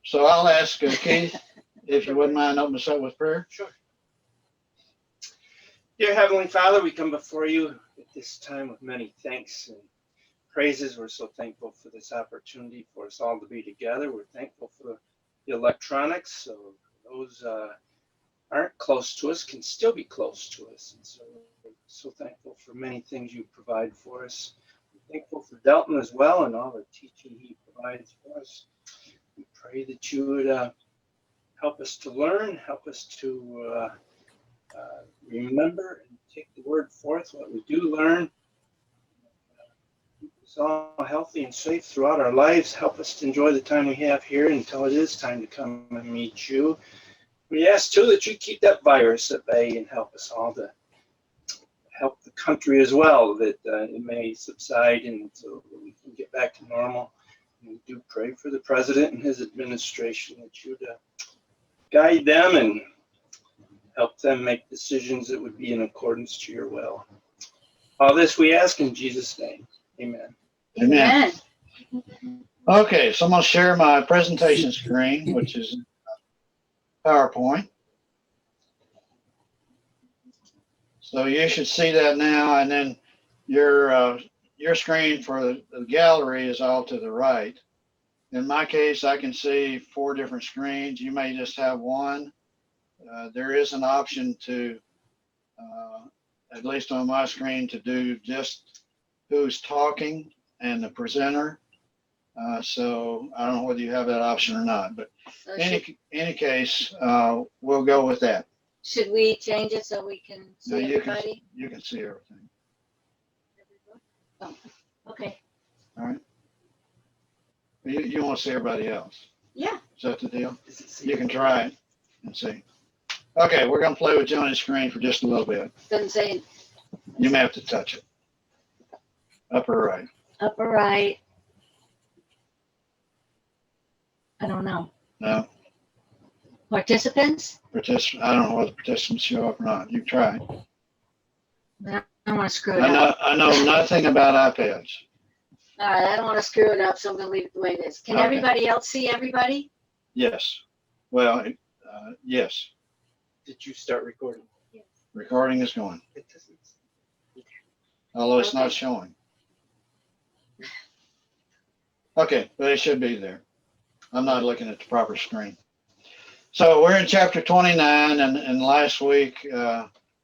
So I'll ask Keith, if you wouldn't mind opening us up with prayer. Sure. Dear Heavenly Father, we come before you at this time with many thanks and praises. We're so thankful for this opportunity for us all to be together. We're thankful for the electronics, so those aren't close to us can still be close to us. And so we're so thankful for many things you provide for us. We're thankful for Dalton as well and all the teaching he provides for us. We pray that you would help us to learn, help us to remember and take the word forth, what we do learn. Keep us all healthy and safe throughout our lives. Help us to enjoy the time we have here until it is time to come and meet you. We ask, too, that you keep that virus at bay and help us all to help the country as well, that it may subside and so that we can get back to normal. And we do pray for the president and his administration that you'd guide them and help them make decisions that would be in accordance to your will. All this we ask in Jesus' name. Amen. Amen. Okay, so I'm going to share my presentation screen, which is PowerPoint. So you should see that now, and then your screen for the gallery is all to the right. In my case, I can see 4 different screens. You may just have one. There is an option to, at least on my screen, to do just who's talking and the presenter. So I don't know whether you have that option or not, but So any case, we'll go with that. should we change it so we can No, see everybody? you can see everything. Oh, okay. All right. You want to see everybody else? Yeah. Is that the deal? You can try it and see. Okay, we're going to play with Johnny's screen for just a little bit. Doesn't say You may have to touch it. Upper right. upper right. I don't know. No. Participants? I don't know whether participants show up or not. You try. I don't want to screw it up. I know nothing about iPads. All right, I don't want to screw it up, so I'm going to leave it the way it is. Can Okay. everybody else see everybody? Yes. Well, yes. Did you start recording? Recording is going, It doesn't. although it's not Okay. showing. Okay, but it should be there. I'm not looking at the proper screen. So we're in chapter 29, and last week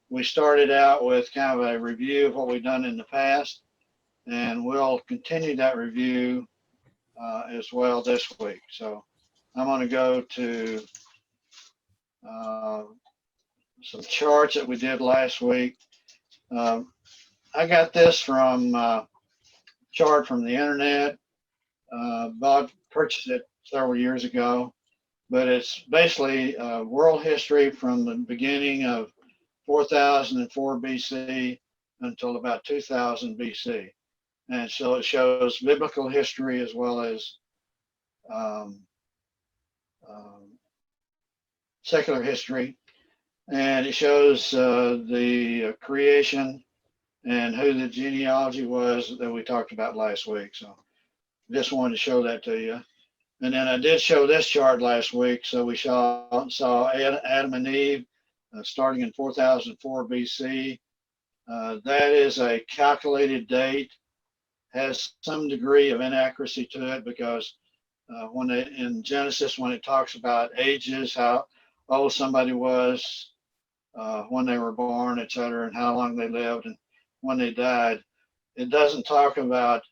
we started out with kind of a review of what we've done in the past, and we'll continue that review as well this week. So I'm going to go to some charts that we did last week. I got this from chart from the internet. Bob purchased it several years ago, but it's basically world history from the beginning of 4004 BC until about 2000 BC. And so it shows biblical history as well as secular history. And it shows the creation and who the genealogy was that we talked about last week. So just wanted to show that to you. And then I did show this chart last week. So we saw Adam and Eve starting in 4004 BC. That is a calculated date, has some degree of inaccuracy to it because in Genesis, when it talks about ages, how old somebody was when they were born, et cetera, and how long they lived and when they died, it doesn't talk about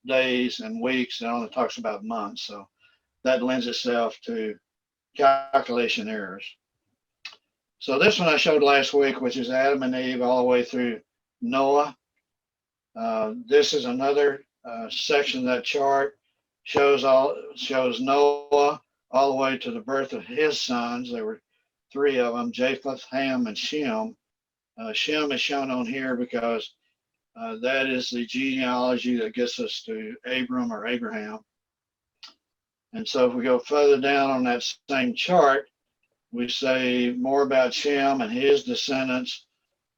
days and weeks. It only talks about months. So that lends itself to calculation errors. So this one I showed last week, which is Adam and Eve all the way through Noah. This is another section of that chart, shows Noah all the way to the birth of his sons. There were 3 of them, Japheth, Ham, and Shem. Shem is shown on here because that is the genealogy that gets us to Abram or Abraham. And so if we go further down on that same chart, we say more about Shem and his descendants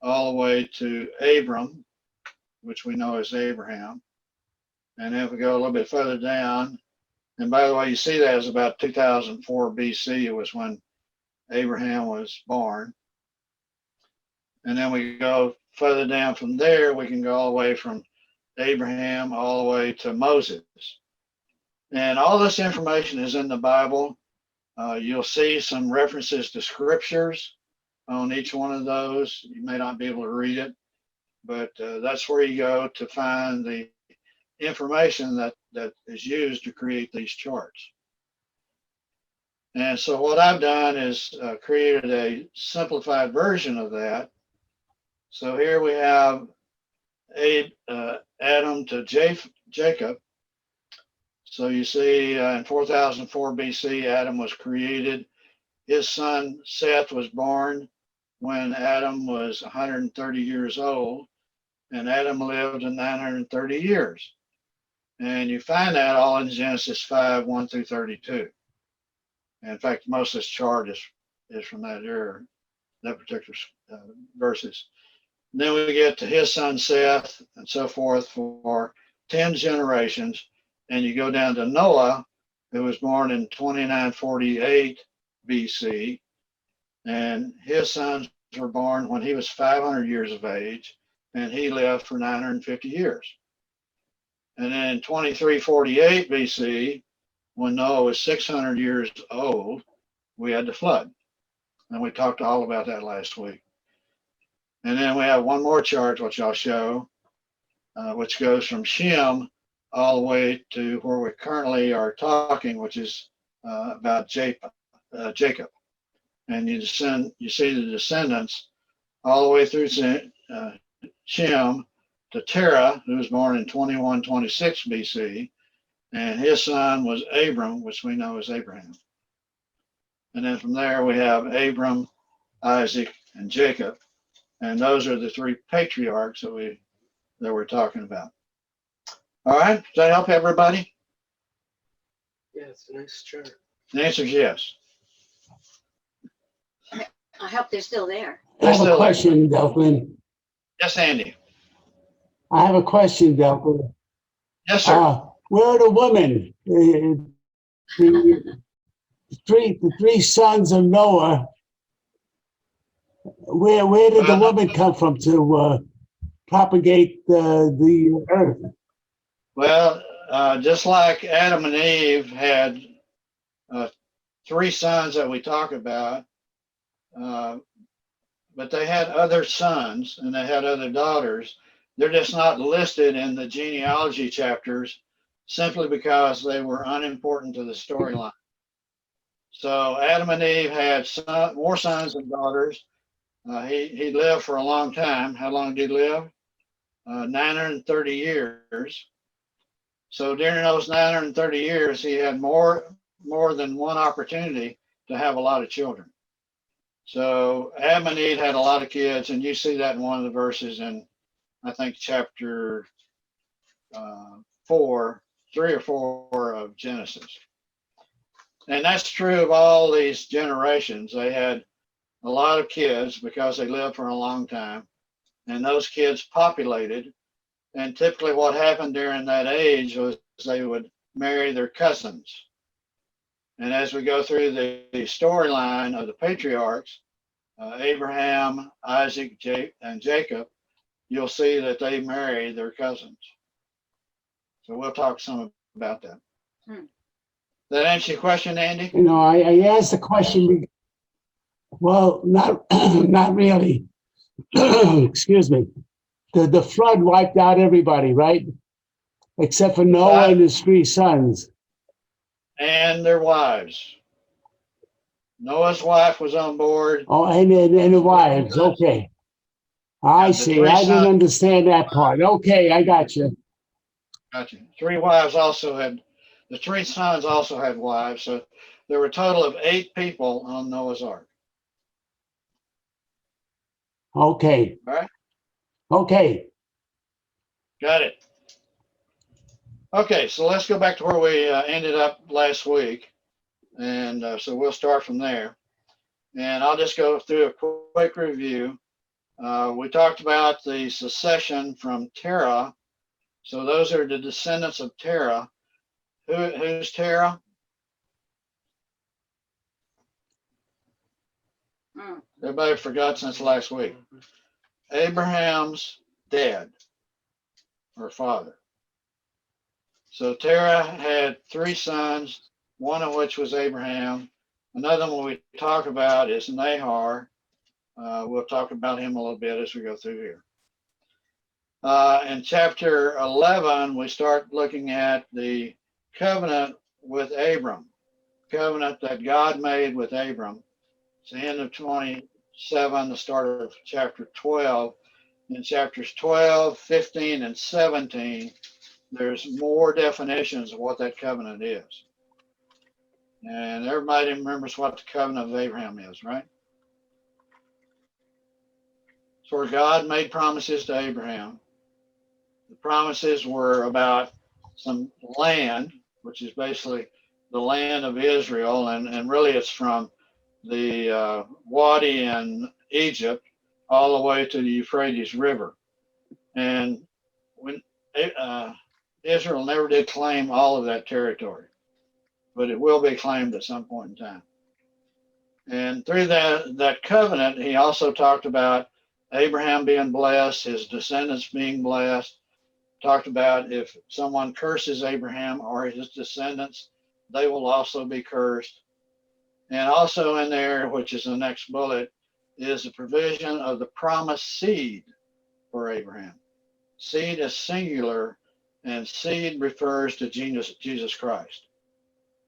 all the way to Abram, which we know as Abraham. And if we go a little bit further down, And by the way, you see that is about 2004 BC. It was when Abraham was born. And then we go further down from there, we can go all the way from Abraham all the way to Moses. And all this information is in the Bible. You'll see some references to scriptures on each one of those. You may not be able to read it, but that's where you go to find the information that is used to create these charts. And so what I've done is created a simplified version of that. So here we have Adam to Jacob. So you see in 4004 BC, Adam was created. His son Seth was born when Adam was 130 years old, and Adam lived 930 years. And you find that all in Genesis 5, 1 through 32. And in fact, most of this chart is from that era, that particular verses. Then we get to his son Seth and so forth for 10 generations. And you go down to Noah, who was born in 2948 BC. And his sons were born when he was 500 years of age, and he lived for 950 years. And then in 2348 BC, when Noah was 600 years old, we had the flood. And we talked all about that last week. And then we have one more chart, which I'll show, which goes from Shem all the way to where we currently are talking, which is about Jacob. And you see the descendants all the way through Shem to Terah, who was born in 2126 BC, and his son was Abram, which we know as Abraham. And then from there we have Abram, Isaac, and Jacob, and those are the three patriarchs that we're talking about. All right, does that help everybody? Yeah, it's a nice chart. The answer is yes. I hope they're still there. I have a question, Delphin. Yes, Andy. I have a question, Delphin. Yes, sir. Where are the women? The three sons of Noah. Where did the woman come from to propagate the earth? Well, just like Adam and Eve had three sons that we talk about, but they had other sons and they had other daughters. They're just not listed in the genealogy chapters simply because they were unimportant to the storyline. So Adam and Eve had more sons and daughters. He lived for a long time. How long did he live? 930 years. So during those 930 years, he had more than one opportunity to have a lot of children. So Adam and Eve had a lot of kids, and you see that in one of the verses in, I think, chapter 3 or 4 of Genesis. And that's true of all these generations. They had a lot of kids because they lived for a long time, and those kids populated. And typically what happened during that age was they would marry their cousins. And as we go through the storyline of the patriarchs, Abraham, Isaac, and Jacob, you'll see that they marry their cousins. So we'll talk some about that. That answer your question, Andy? You know, I asked the question. Well, not really. Excuse me. The flood wiped out everybody, right? Except for Noah and his 3 sons. And their wives. Noah's wife was on board. Oh, and the wives. Okay. I see. I didn't understand that part. Okay, I got you. Gotcha. 3 wives also had, the 3 sons also had wives. So there were a total of 8 people on Noah's Ark. Okay. All right. Okay. Got it. Okay, so let's go back to where we ended up last week. And so we'll start from there. And I'll just go through a quick review. We talked about the succession from Terah. So those are the descendants of Terah. Who's Terah? Hmm. Everybody forgot since last week. Abraham's dad or father. So Terah had 3 sons, one of which was Abraham. Another one we talk about is Nahor. We'll talk about him a little bit as we go through here. In chapter 11, we start looking at the covenant with Abram, covenant that God made with Abram. It's the end of 27, the start of chapter 12. In chapters 12, 15, and 17, there's more definitions of what that covenant is. And everybody remembers what the covenant of Abraham is, right? So where God made promises to Abraham. The promises were about some land, which is basically the land of Israel, and really it's from the Wadi in Egypt all the way to the Euphrates River. And when Israel never did claim all of that territory, but it will be claimed at some point in time. And through that covenant, he also talked about Abraham being blessed, his descendants being blessed, talked about if someone curses Abraham or his descendants, they will also be cursed. And also in there, which is the next bullet, is the provision of the promised seed for Abraham. Seed is singular, and seed refers to Jesus Christ.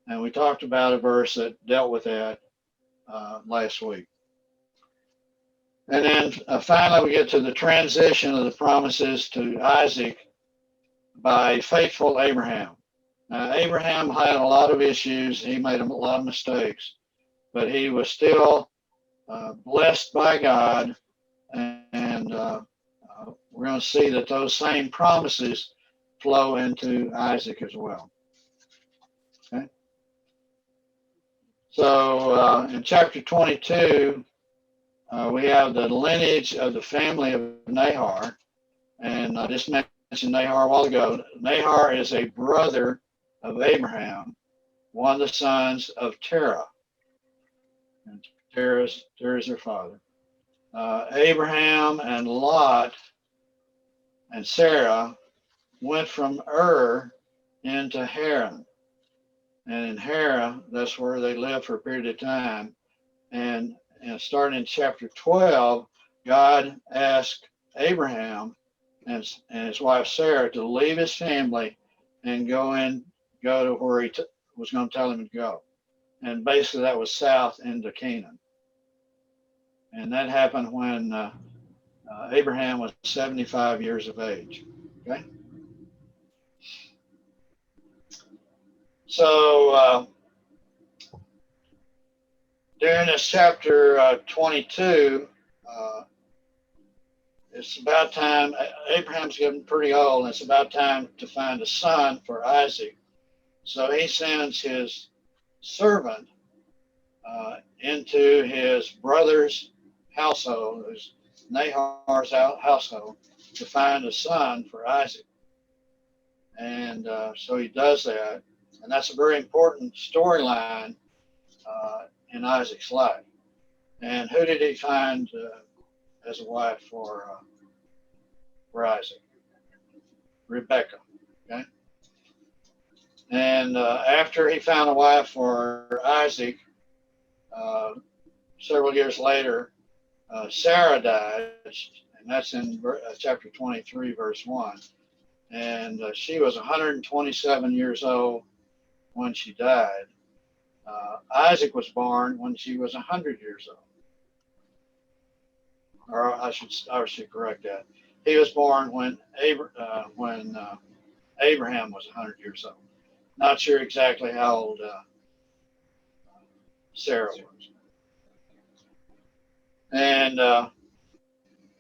And we talked about a verse that dealt with that last week. And then finally, we get to the transition of the promises to Isaac by faithful Abraham. Abraham had a lot of issues. He made a lot of mistakes, but he was still blessed by God. And we're going to see that those same promises flow into Isaac as well. Okay. So in chapter 22, we have the lineage of the family of Nahor. And I just mentioned Nahor a while ago. Nahor is a brother of Abraham, one of the sons of Terah. And Terah is their father. Abraham and Lot and Sarah went from Ur into Haran. And in Haran, that's where they lived for a period of time. And starting in chapter 12, God asked Abraham and his wife Sarah to leave his family and go to where he was going to tell him to go. And basically that was south into Canaan. And that happened when Abraham was 75 years of age. Okay. So during this chapter 22, it's about time. Abraham's getting pretty old, and it's about time to find a son for Isaac. So he sends his servant into his brother's household, his Nahor's household, to find a son for Isaac. And so he does that. And that's a very important storyline in Isaac's life. And who did he find as a wife for Isaac? Rebecca. Okay. And after he found a wife for Isaac, several years later, Sarah died, and that's in chapter 23, verse 1. And she was 127 years old when she died. Isaac was born when she was 100 years old. Or I should correct that. He was born when Abraham was 100 years old. Not sure exactly how old Sarah was. And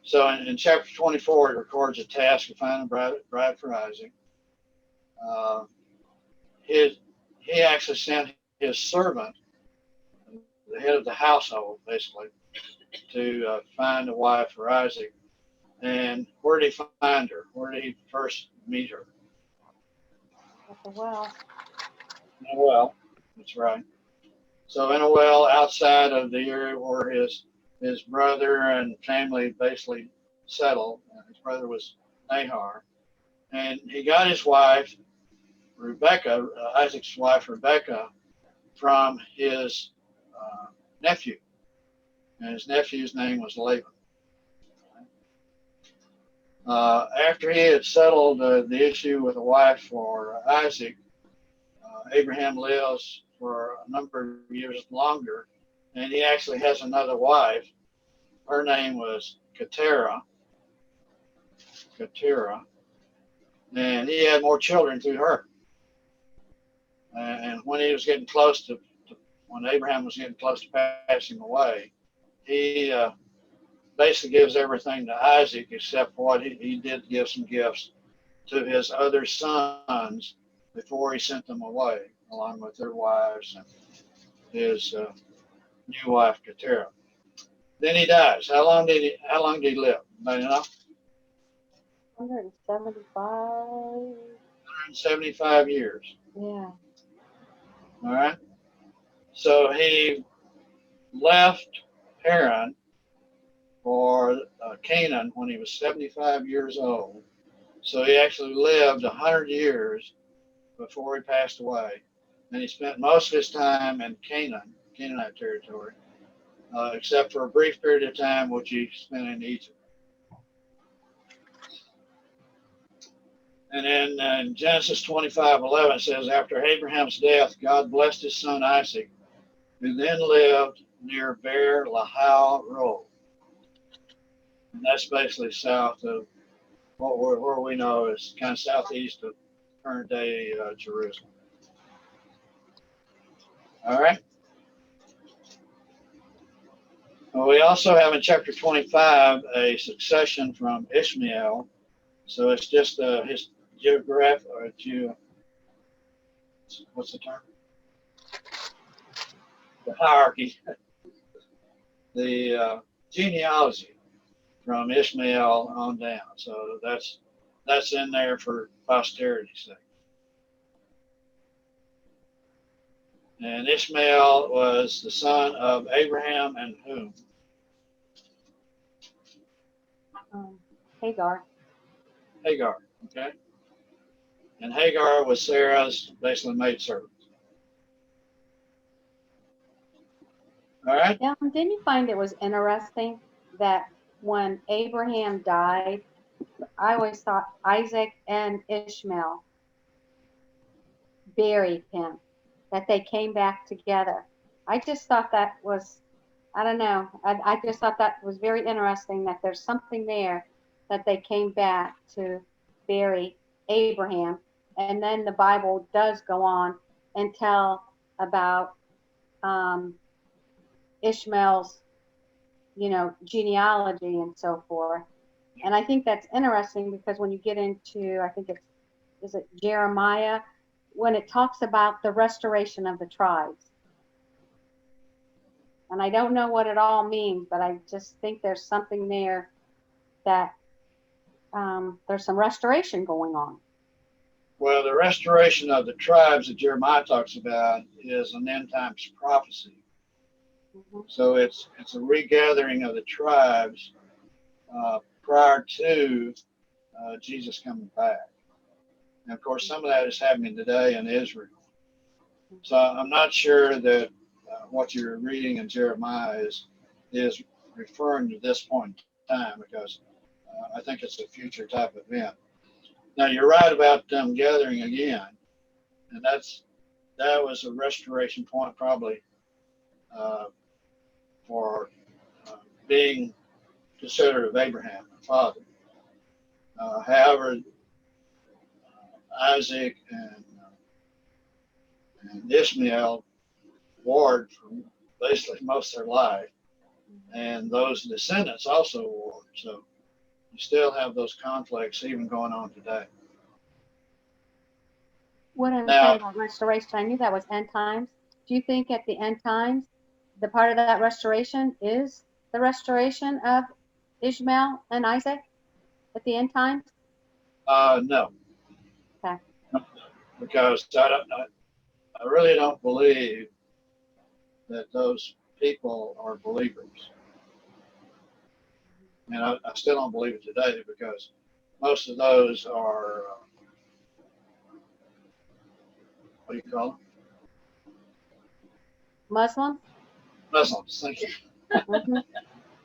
so in chapter 24, it records a task of finding a bride for Isaac. He actually sent his servant, the head of the household, basically, to find a wife for Isaac. And where did he find her? Where did he first meet her? At the well. In a well. That's right. So in a well outside of the area where his brother and family basically settled. His brother was Nahor, and he got his wife Rebecca, Isaac's wife Rebecca, from his nephew, and his nephew's name was Laban. After he had settled the issue with a wife for Isaac, Abraham lives for a number of years longer, and he actually has another wife. Her name was Keturah, and he had more children through her. And when he was getting close when Abraham was getting close to passing away, he basically gives everything to Isaac except what he did give some gifts to his other sons before he sent them away, along with their wives and his new wife Keturah. Then he dies. How long did he live? Anybody know? 175. 175 years. Yeah. All right. So he left Haran for Canaan when he was 75 years old. So he actually lived 100 years before he passed away. And he spent most of his time in Canaanite territory, except for a brief period of time which he spent in Egypt. And then in Genesis 25:11 it says, after Abraham's death, God blessed his son Isaac, who then lived near Beer Lahai Roi. And that's basically south of where we know is kind of southeast of current day Jerusalem. All right. Well, we also have in chapter 25 a succession from Ishmael. So it's just his geographic, what's the term? The hierarchy, the genealogy from Ishmael on down. So that's in there for posterity's sake. And Ishmael was the son of Abraham and whom? Hagar. Hagar, okay? And Hagar was Sarah's basically maidservant. All right? Yeah, didn't you find it was interesting that when Abraham died, I always thought Isaac and Ishmael buried him, that they came back together. I just thought that was, I don't know, I just thought that was very interesting that there's something there that they came back to bury Abraham. And then the Bible does go on and tell about Ishmael's, genealogy and so forth. And I think that's interesting because when you get into, I think is it Jeremiah, when it talks about the restoration of the tribes. And I don't know what it all means, but I just think there's something there that there's some restoration going on. Well, the restoration of the tribes that Jeremiah talks about is an end times prophecy. Mm-hmm. So it's a regathering of the tribes prior to Jesus coming back. And of course, some of that is happening today in Israel. So I'm not sure that what you're reading in Jeremiah is referring to this point in time, because I think it's a future type event. Now you're right about them gathering again, and that was a restoration point probably for being considered of Abraham, the father. However, Isaac and Ishmael warred for basically most of their life, and those descendants also warred. So you still have those conflicts even going on today. What I'm Now- saying about restoration, I knew that was end times. Do you think at the end times, the part of that restoration is the restoration of Ishmael and Isaac at the end times? No. Okay. Because I really don't believe that those people are believers. And I still don't believe it today because most of those are, what do you call them? Muslim? Muslims. Thank you. Mhm.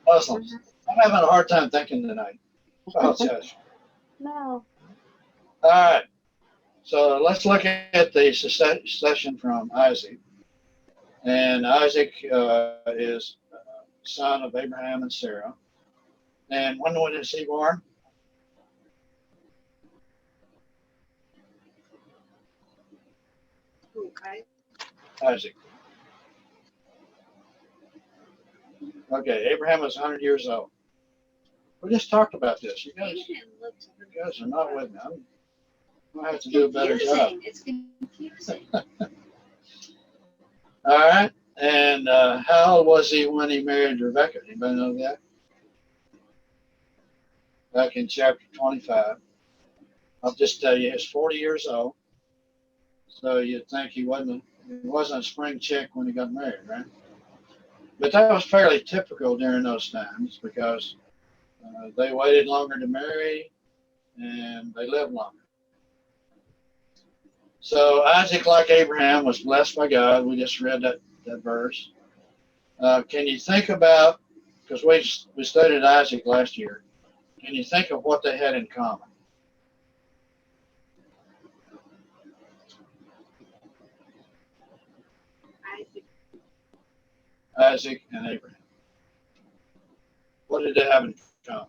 Muslims. I'm having a hard time thinking tonight. Apologize. No. All right. So let's look at the succession from Isaac. And Isaac is son of Abraham and Sarah. And when was he born? Okay. Isaac. Okay, Abraham was 100 years old. We just talked about this. You guys are not with me. I'm going to have to do a better job. It's confusing. All right. And how old was he when he married Rebecca? Anybody know that? Back in chapter 25. I'll just tell you, he's 40 years old. So you'd think he wasn't a spring chick when he got married, right? But that was fairly typical during those times because they waited longer to marry and they lived longer. So Isaac, like Abraham, was blessed by God. We just read that verse. Can you think about, because we studied Isaac last year, can you think of what they had in common? Isaac and Abraham. What did they have in common?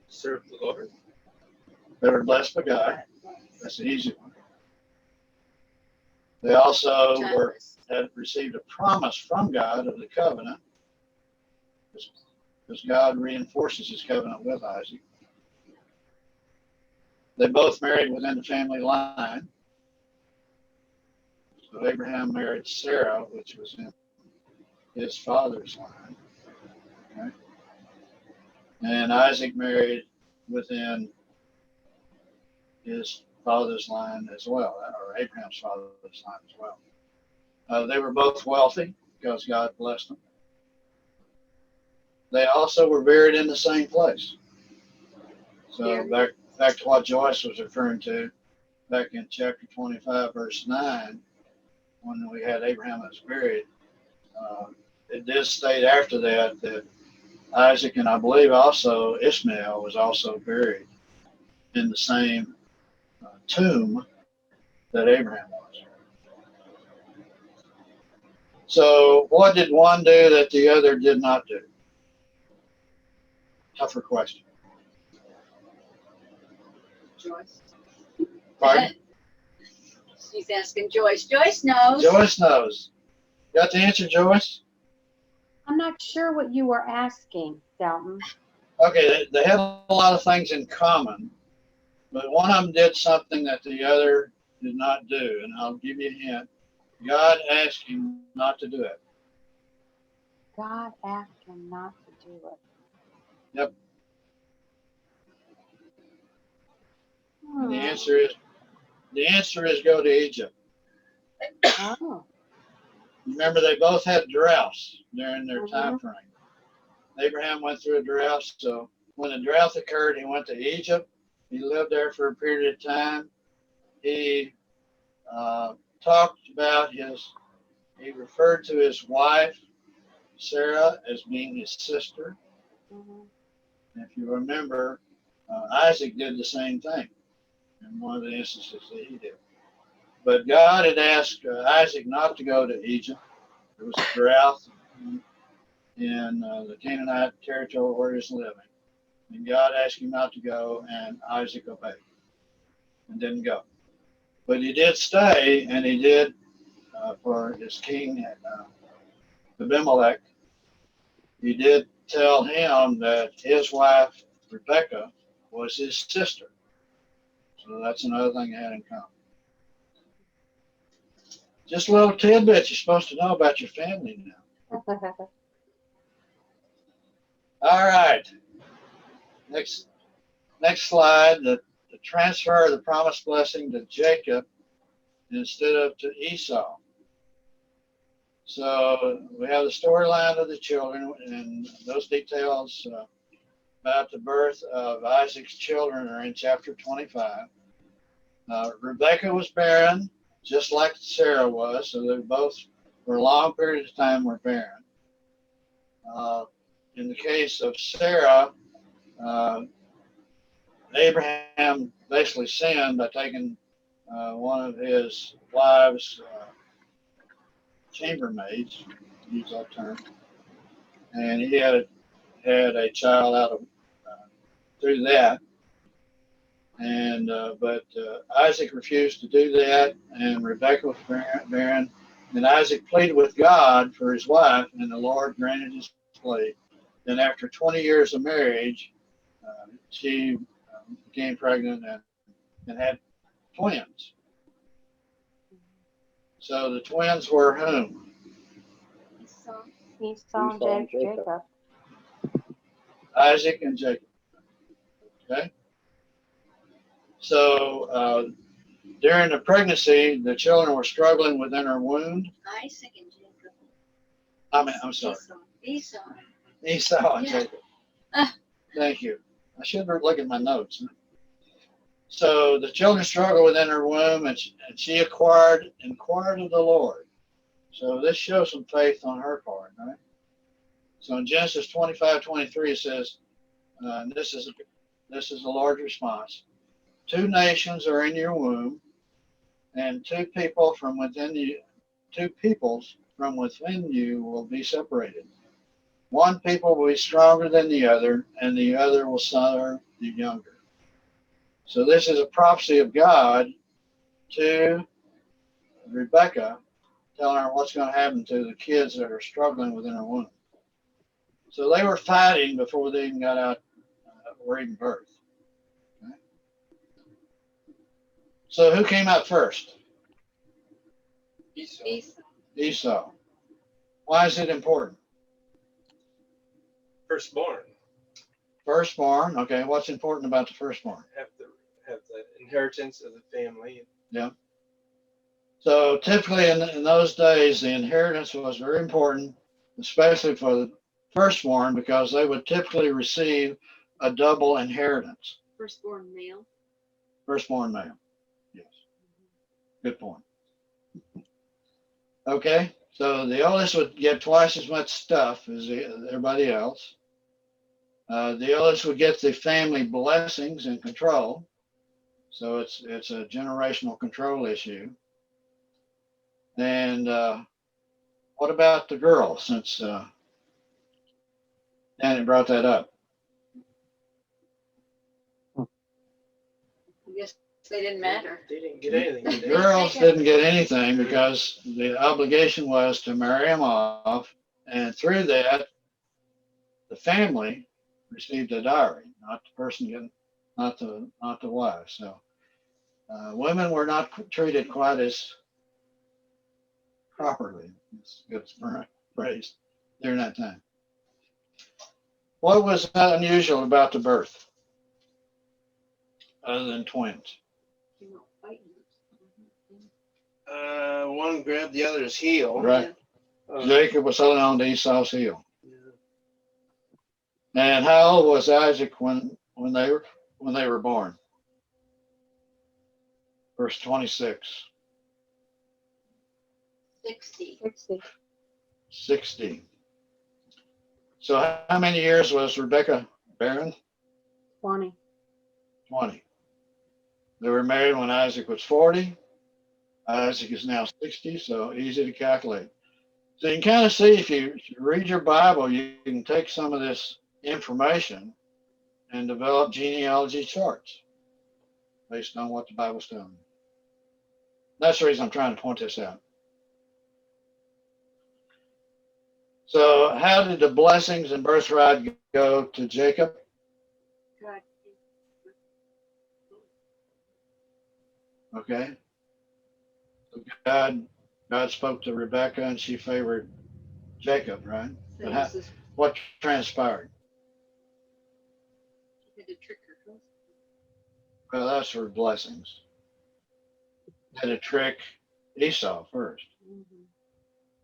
Serve the Lord. They were blessed by God. That's an easy one. They also had received a promise from God of the covenant, because God reinforces his covenant with Isaac. They both married within the family line. So Abraham married Sarah, which was in his father's line. Right? And Isaac married within his father's line as well, or Abraham's father's line as well. They were both wealthy because God blessed them. They also were buried in the same place. So back to what Joyce was referring to back in chapter 25, verse 9, when we had Abraham that was buried, it did state after that Isaac and I believe also Ishmael was also buried in the same tomb that Abraham was. So what did one do that the other did not do? Tougher question. Joyce. Pardon? She's asking Joyce. Joyce knows. Joyce knows. Got the answer, Joyce? I'm not sure what you were asking, Dalton. Okay, they had a lot of things in common, but one of them did something that the other did not do, and I'll give you a hint. God asked him not to do it. God asked him not to do it. Yep. And Hmm. the answer is go to Egypt. Oh. Remember, they both had droughts during their Mhm. time frame. Abraham went through a drought, so when the drought occurred, he went to Egypt. He lived there for a period of time. He talked about he referred to his wife, Sarah, as being his sister. Mhm. And if you remember, Isaac did the same thing in one of the instances that he did. But God had asked Isaac not to go to Egypt. There was a drought in the Canaanite territory where he was living. And God asked him not to go, and Isaac obeyed and didn't go. But he did stay, and he did for his king, Abimelech. He did tell him that his wife, Rebecca, was his sister. So that's another thing they had in common. Just a little tidbit you're supposed to know about your family now. All right. Next slide. to transfer the promised blessing to Jacob instead of to Esau. So we have the storyline of the children, and those details about the birth of Isaac's children are in chapter 25. Rebekah was barren, just like Sarah was, so they both, for a long period of time, were barren. In the case of Sarah, Abraham basically sinned by taking one of his wives' chambermaids, to use that term, and he had a child out of through that. And but Isaac refused to do that, and Rebekah was barren. And Isaac pleaded with God for his wife, and the Lord granted his plea. Then, after 20 years of marriage, she became pregnant and had twins. So the twins were whom? Esau and Jacob. Isaac and Jacob. Okay. So during the pregnancy, the children were struggling within her womb. Isaac and Jacob. I'm sorry. Esau. Esau and Yeah. Jacob. Thank you. I should look at my notes. So the children struggled within her womb, and she inquired of the Lord. So this shows some faith on her part, right? So in Genesis 25:23 it says, this is the Lord's response. 2 nations are in your womb, and 2 peoples from within you will be separated. One people will be stronger than the other, and the other will serve the younger. So this is a prophecy of God to Rebekah, telling her what's going to happen to the kids that are struggling within her womb. So they were fighting before they even got out, were even birthed. Okay. So who came out first? Esau. Esau. Why is it important? Firstborn. Firstborn. Okay, what's important about the firstborn? Have the inheritance of the family. So typically in those days, the inheritance was very important, especially for the firstborn, because they would typically receive a double inheritance. Firstborn male. Firstborn male. Yes. Good point. Okay, so the oldest would get twice as much stuff as everybody else. The oldest would get the family blessings and control. So it's a generational control issue. And what about the girl, since Danny brought that up? I guess they didn't matter. They didn't get anything. The Did they? girls didn't get anything because the obligation was to marry them off, and through that, the family received a dowry, not the person getting, not the wife. So women were not treated quite as properly. It's a good phrase during that time. What was unusual about the birth, other than twins? One grabbed the other's heel. Right. Uh, Jacob was holding on to Esau's heel. And how old was Isaac when they were born? Verse 26. 60. 60. So how many years was Rebekah barren? 20. 20. They were married when Isaac was 40. Isaac is now 60, so easy to calculate. So you can kind of see, if you read your Bible, you can take some of this information and develop genealogy charts based on what the Bible's telling you. That's the reason I'm trying to point this out. So how did the blessings and birthright go to Jacob? God. Okay. So God spoke to Rebekah, and she favored Jacob, right? So But this is what transpired? had to trick her Well, that's for blessings. Had to trick Esau first, Mhm.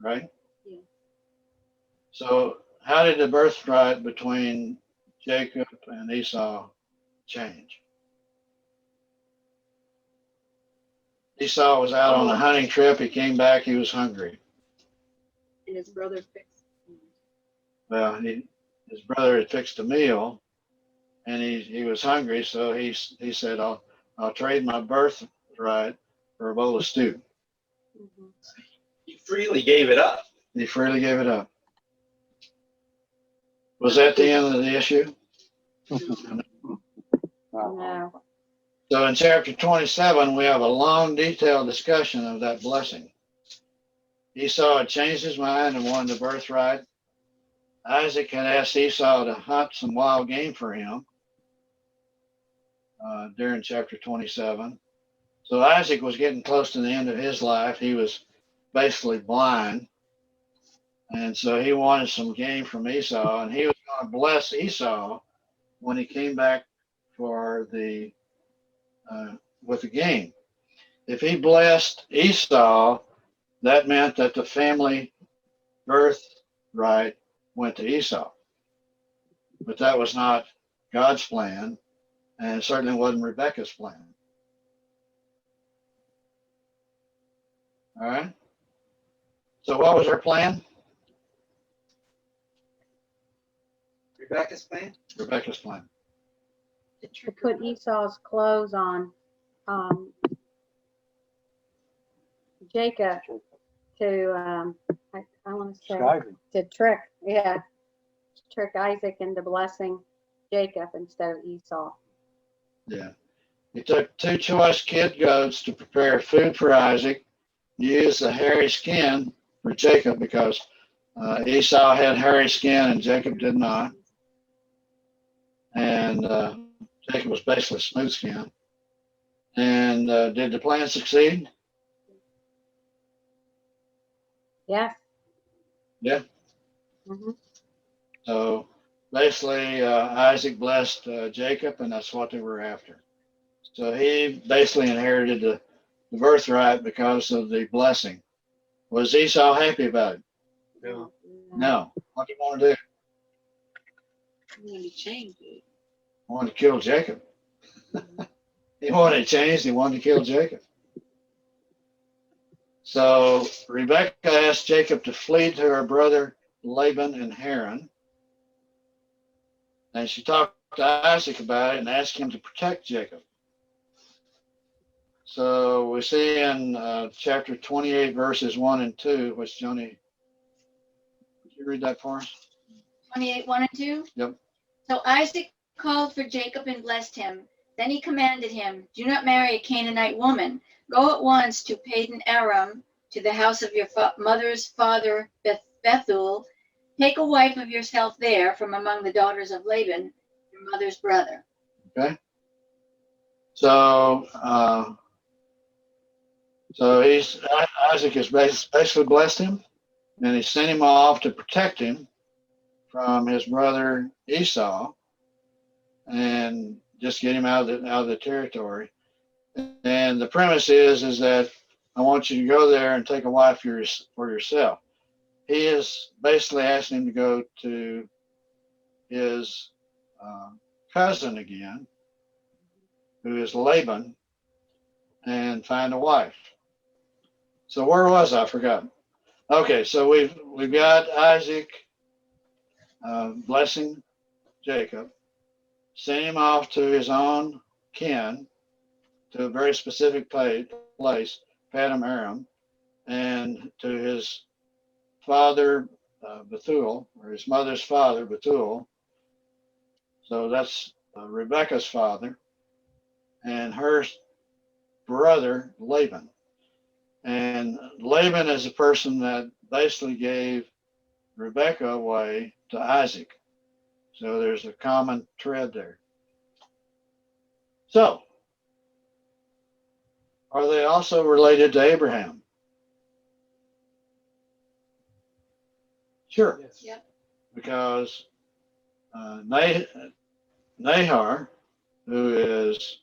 right? Yeah. So how did the birthright between Jacob and Esau change? Esau was out on a hunting trip. He came back. He was hungry. And his brother fixed. Well, his brother had fixed a meal, and he was hungry. So he said, I'll trade my birthright for a bowl of stew." Mhm. He freely gave it up. He freely gave it up. Was that the end of the issue? No. So in chapter 27, we have a long, detailed discussion of that blessing. Esau had changed his mind and wanted the birthright. Isaac had asked Esau to hunt some wild game for him during chapter 27. So Isaac was getting close to the end of his life. He was basically blind. And so he wanted some game from Esau, and he was going to bless Esau when he came back for the with the game. If he blessed Esau, that meant that the family birthright went to Esau. But that was not God's plan, and it certainly wasn't Rebekah's plan. All right. So what was her plan? Rebecca's plan? Rebekah's plan. To put Esau's clothes on, Jacob to, I want to say, to trick Isaac into blessing Jacob instead of Esau. Yeah. He took 2 choice kid goats to prepare food for Isaac. He used the hairy skin for Jacob because Esau had hairy skin and Jacob did not. And Jacob was basically smooth skin. And did the plan succeed? Yes. Yeah. Mhm. So basically, Isaac blessed Jacob, and that's what they were after. So he basically inherited the birthright because of the blessing. Was Esau happy about it? No. No. What did he want to do? He wanted to change it. He wanted to kill Jacob. He wanted it changed. He wanted to kill Jacob. So Rebekah asked Jacob to flee to her brother Laban in Haran. And she talked to Isaac about it and asked him to protect Jacob. So we see in chapter 28, verses 1 and 2, which Joni, could you read that for us? 28, 1 and 2? Yep. So Isaac called for Jacob and blessed him. Then he commanded him, "Do not marry a Canaanite woman. Go at once to Padan Aram, to the house of your mother's father Bethuel. Take a wife of yourself there from among the daughters of Laban, your mother's brother." Okay. So, Isaac has basically blessed him, and he sent him off to protect him from his brother Esau, and just get him out of the territory. And the premise is that I want you to go there and take a wife for yourself. He is basically asking him to go to his cousin again, who is Laban, and find a wife. So where was I? Forgot. Okay, so we've got Isaac blessing Jacob, sent him off to his own kin, to a very specific place, Padan Aram, and to his father Bethuel, or his mother's father Bethuel. So that's Rebekah's father, and her brother Laban. And Laban is a person that basically gave Rebekah away to Isaac. So there's a common thread there. So, are they also related to Abraham? Sure. Yes. Yep. Because Nahor, who is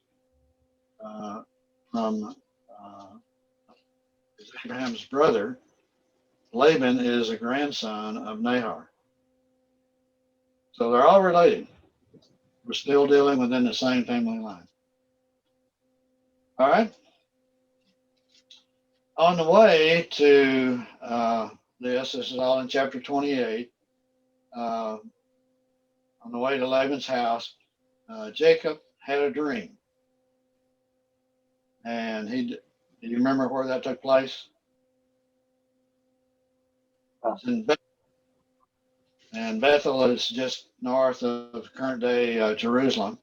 from Abraham's brother. Laban is a grandson of Nahor. So they're all related. We're still dealing within the same family line. All right. On the way to this is all in chapter 28. On the way to Laban's house, Jacob had a dream. And do you remember where that took place? It's in Bethel. And Bethel is just north of current day Jerusalem.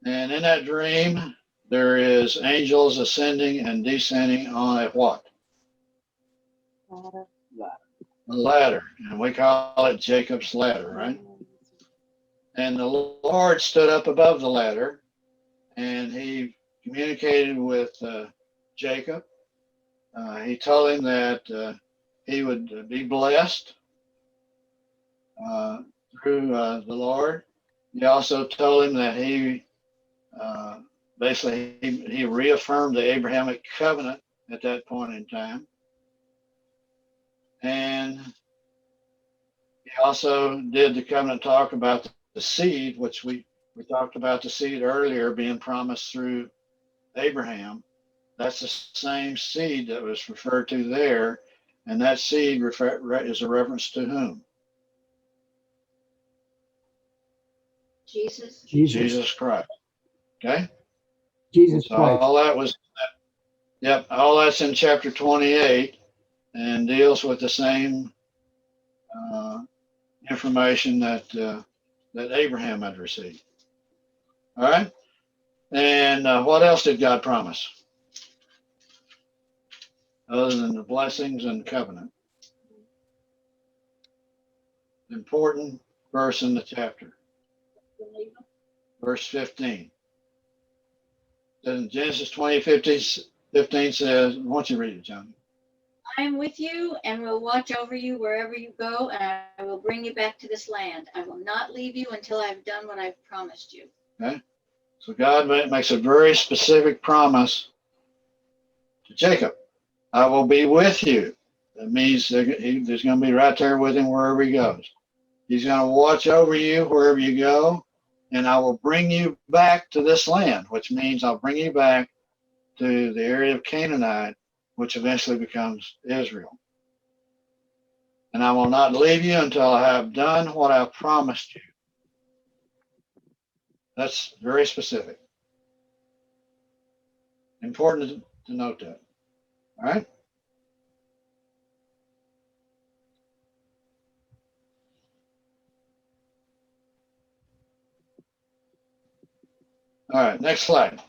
And in that dream, there is angels ascending and descending on a what? Ladder. A ladder. And we call it Jacob's ladder, right? And the Lord stood up above the ladder and he communicated with Jacob. He told him that he would be blessed through the Lord. He also told him that he basically he reaffirmed the Abrahamic covenant at that point in time. And he also did the covenant talk about the seed, which we talked about the seed earlier being promised through Abraham. That's the same seed that was referred to there. And that seed is a reference to whom? Jesus. Jesus Christ. Okay? Jesus So Christ. all that was, yep, all that's in chapter 28 and deals with the same information that that Abraham had received. All right? And what else did God promise? Other than the blessings and covenant. Important verse in the chapter. Verse 15. In Genesis 20:15 says, why don't you read it, John? I am with you and will watch over you wherever you go, and I will bring you back to this land. I will not leave you until I have done what I've promised you. Okay. So God makes a very specific promise to Jacob. I will be with you. That means there's going to be right there with him wherever he goes. He's going to watch over you wherever you go, and I will bring you back to this land, which means I'll bring you back to the area of Canaanite, which eventually becomes Israel. And I will not leave you until I have done what I promised you. That's very specific. Important to note that. All right? All right, next slide.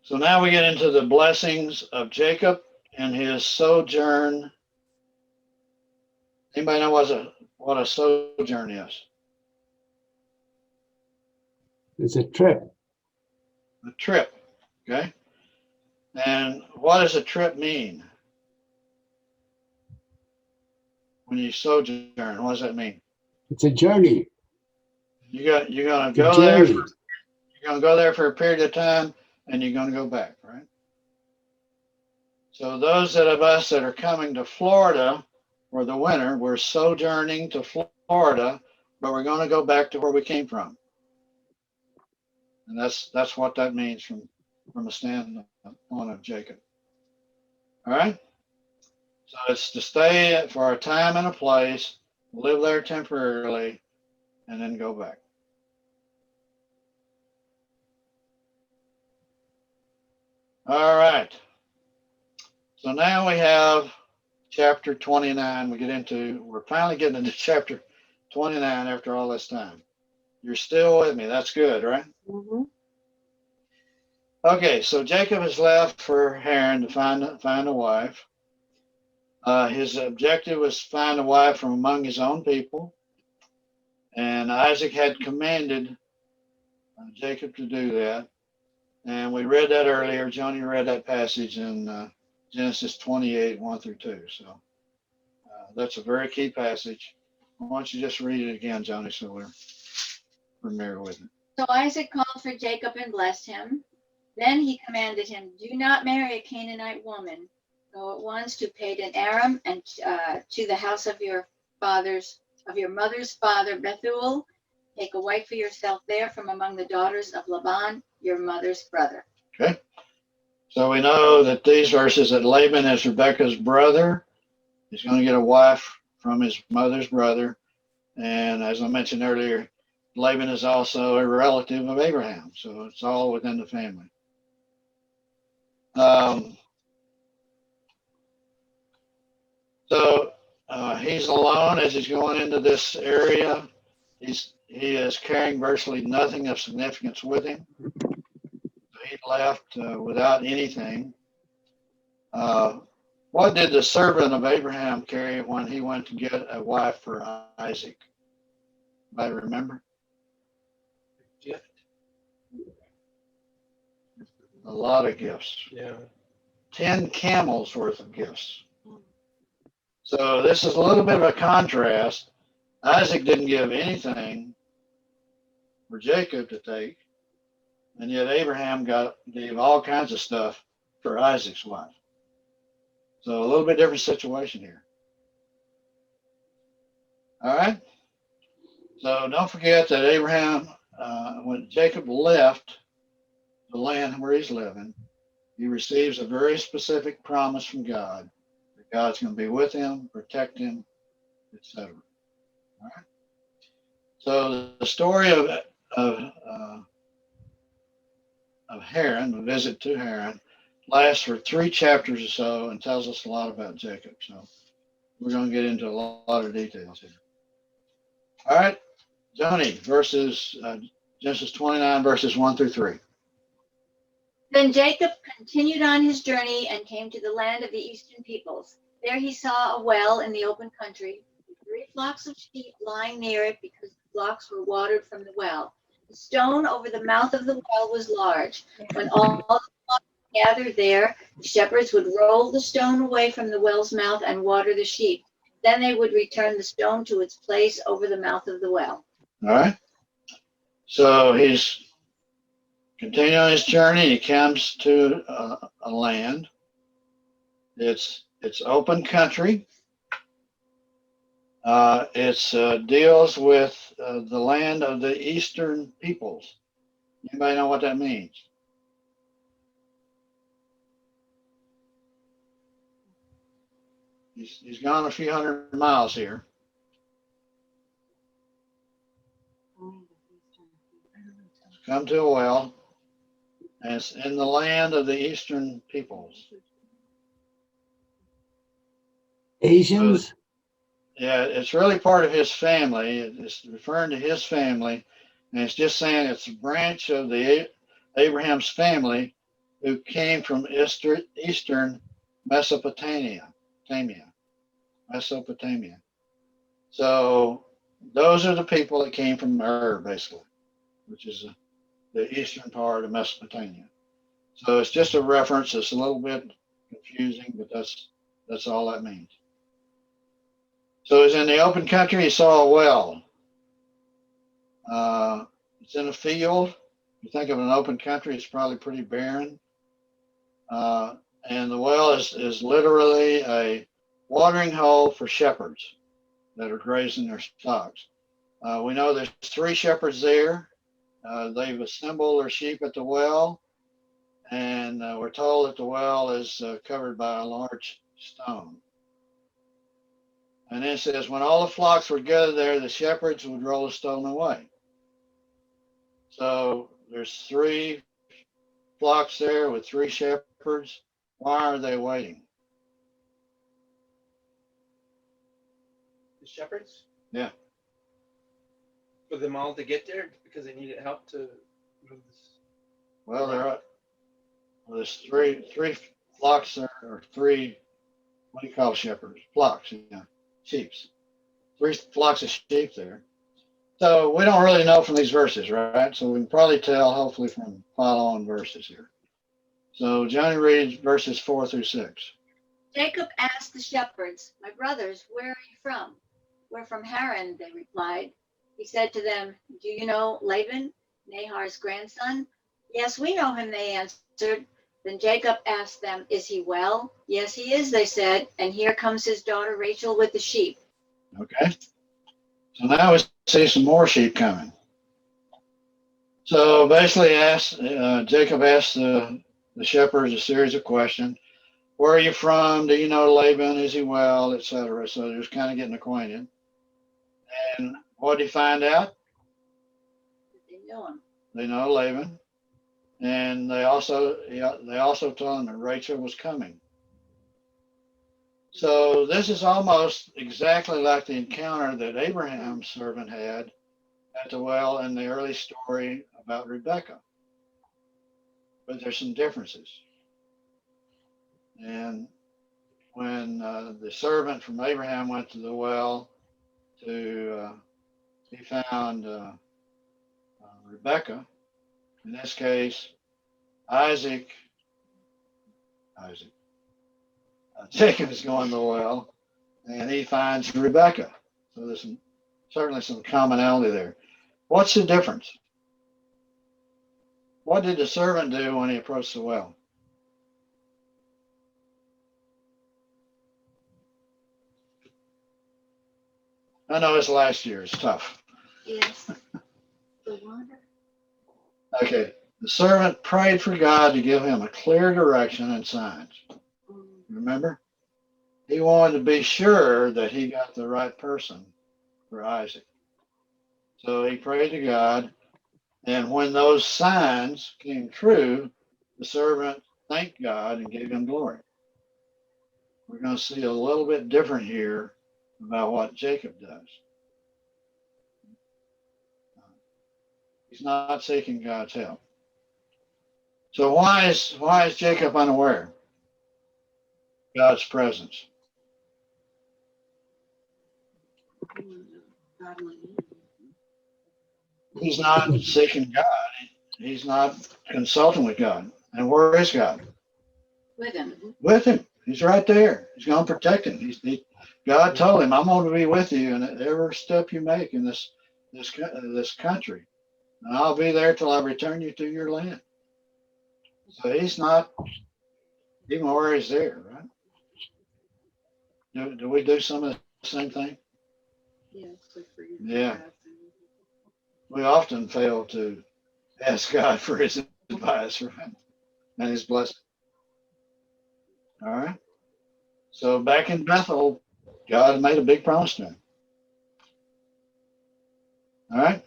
So now we get into the blessings of Jacob and his sojourn. Anybody know what a sojourn is? It's a trip. A trip, okay? And what does a trip mean? When you sojourn, what does that mean? It's a journey. You're gonna It's a go there. journey. You're gonna go there for a period of time, and you're gonna go back, right? So those of us that are coming to Florida for the winter, we're sojourning to Florida, but we're going to go back to where we came from. And that's what that means from the standpoint of Jacob. All right. So it's to stay for a time and a place, live there temporarily, and then go back. All right. So now we have chapter 29. We're finally getting into chapter 29 after all this time. You're still with me. That's good, right? Mm-hmm. Okay, so Jacob has left for Haran to find a wife. His objective was to find a wife from among his own people. And Isaac had commanded Jacob to do that. And we read that earlier. Johnny read that passage in Genesis 28, 1 through 2. So that's a very key passage. Why don't you just read it again, Johnny, so we're familiar with it. So Isaac called for Jacob and blessed him. Then he commanded him, do not marry a Canaanite woman. Go at once to Padan Aram and to the house of your mother's father Bethuel. Take a wife for yourself there from among the daughters of Laban, your mother's brother. Okay. So we know that these verses that Laban is Rebekah's brother. He's going to get a wife from his mother's brother. And as I mentioned earlier, Laban is also a relative of Abraham. So it's all within the family. So he's alone as he's going into this area. He is carrying virtually nothing of significance with him. He left without anything. What did the servant of Abraham carry when he went to get a wife for Isaac? I remember. Gift. A lot of gifts. Yeah. 10 camels worth of gifts. So this is a little bit of a contrast. Isaac didn't give anything for Jacob to take, and yet Abraham gave all kinds of stuff for Isaac's wife. So a little bit different situation here. All right. So don't forget that Abraham, when Jacob left the land where he's living, he receives a very specific promise from God that God's going to be with him, protect him, etc. All right. So the story of Haran, the visit to Haran, lasts for 3 chapters or so and tells us a lot about Jacob. So we're going to get into a lot of details here. All right, Johnny, Genesis 29, verses 1 through 3. Then Jacob continued on his journey and came to the land of the eastern peoples. There he saw a well in the open country, with 3 flocks of sheep lying near it because the flocks were watered from the well. The stone over the mouth of the well was large. When all the flocks gathered there, the shepherds would roll the stone away from the well's mouth and water the sheep. Then they would return the stone to its place over the mouth of the well. All right. So he's continuing his journey. He comes to a land. It's open country. It deals with the land of the eastern peoples. Anybody know what that means? He's gone a few hundred miles here. Come to a well, and it's in the land of the eastern peoples. Asians? Yeah, it's really part of his family. It's referring to his family, and it's just saying it's a branch of the Abraham's family who came from eastern Mesopotamia. So those are the people that came from Ur, basically, which is the eastern part of Mesopotamia. So it's just a reference. It's a little bit confusing, but that's all that means. So he's in the open country. He saw a well. It's in a field. You think of an open country, it's probably pretty barren. And the well is literally a watering hole for shepherds that are grazing their stocks. We know there's 3 shepherds there. They've assembled their sheep at the well, and we're told that the well is covered by a large stone. And then it says, when all the flocks were gathered there, the shepherds would roll the stone away. So there's 3 flocks there with 3 shepherds. Why are they waiting? The shepherds? Yeah. For them all to get there because they needed help to move this. Well, there's three flocks there, or 3, what do you call shepherds? Flocks, yeah, sheep. 3 flocks of sheep there. So we don't really know from these verses, right? So we can probably tell, hopefully, from follow-on verses here. So Johnny reads verses 4 through 6. Jacob asked the shepherds, my brothers, where are you from? We're from Haran, they replied. He said to them, do you know Laban? Nahor's grandson? Yes, we know him, they answered. Then Jacob asked them, is he well? Yes, he is, they said. And here comes his daughter Rachel with the sheep. Okay. So now we see some more sheep coming. So basically, Jacob asked the shepherds a series of questions. Where are you from? Do you know Laban? Is he well? Etc. So they're just kind of getting acquainted. And what did he find out? They know him. They know Laban. And they also told him that Rachel was coming. So this is almost exactly like the encounter that Abraham's servant had at the well in the early story about Rebekah. But there's some differences. And when the servant from Abraham went to the well he found Rebekah. In this case, Jacob is going to the well, and he finds Rebekah. So there's certainly some commonality there. What's the difference? What did the servant do when he approached the well? I know it's last year. It's tough. Yes. The water. Okay. The servant prayed for God to give him a clear direction and signs. Remember? He wanted to be sure that he got the right person for Isaac. So he prayed to God. And when those signs came true, the servant thanked God and gave him glory. We're going to see a little bit different here about what Jacob does. He's not seeking God's help. So why is Jacob unaware of God's presence? He's not seeking God. He's not consulting with God. And where is God? With him. With him. He's right there. He's going to protect him. God told him, I'm going to be with you in every step you make in this country. And I'll be there till I return you to your land. So he's not even where he's there, right? Do we do some of the same thing? Yeah. We often fail to ask God for his advice, right? And his blessing. All right. So back in Bethel, God made a big promise to him. All right.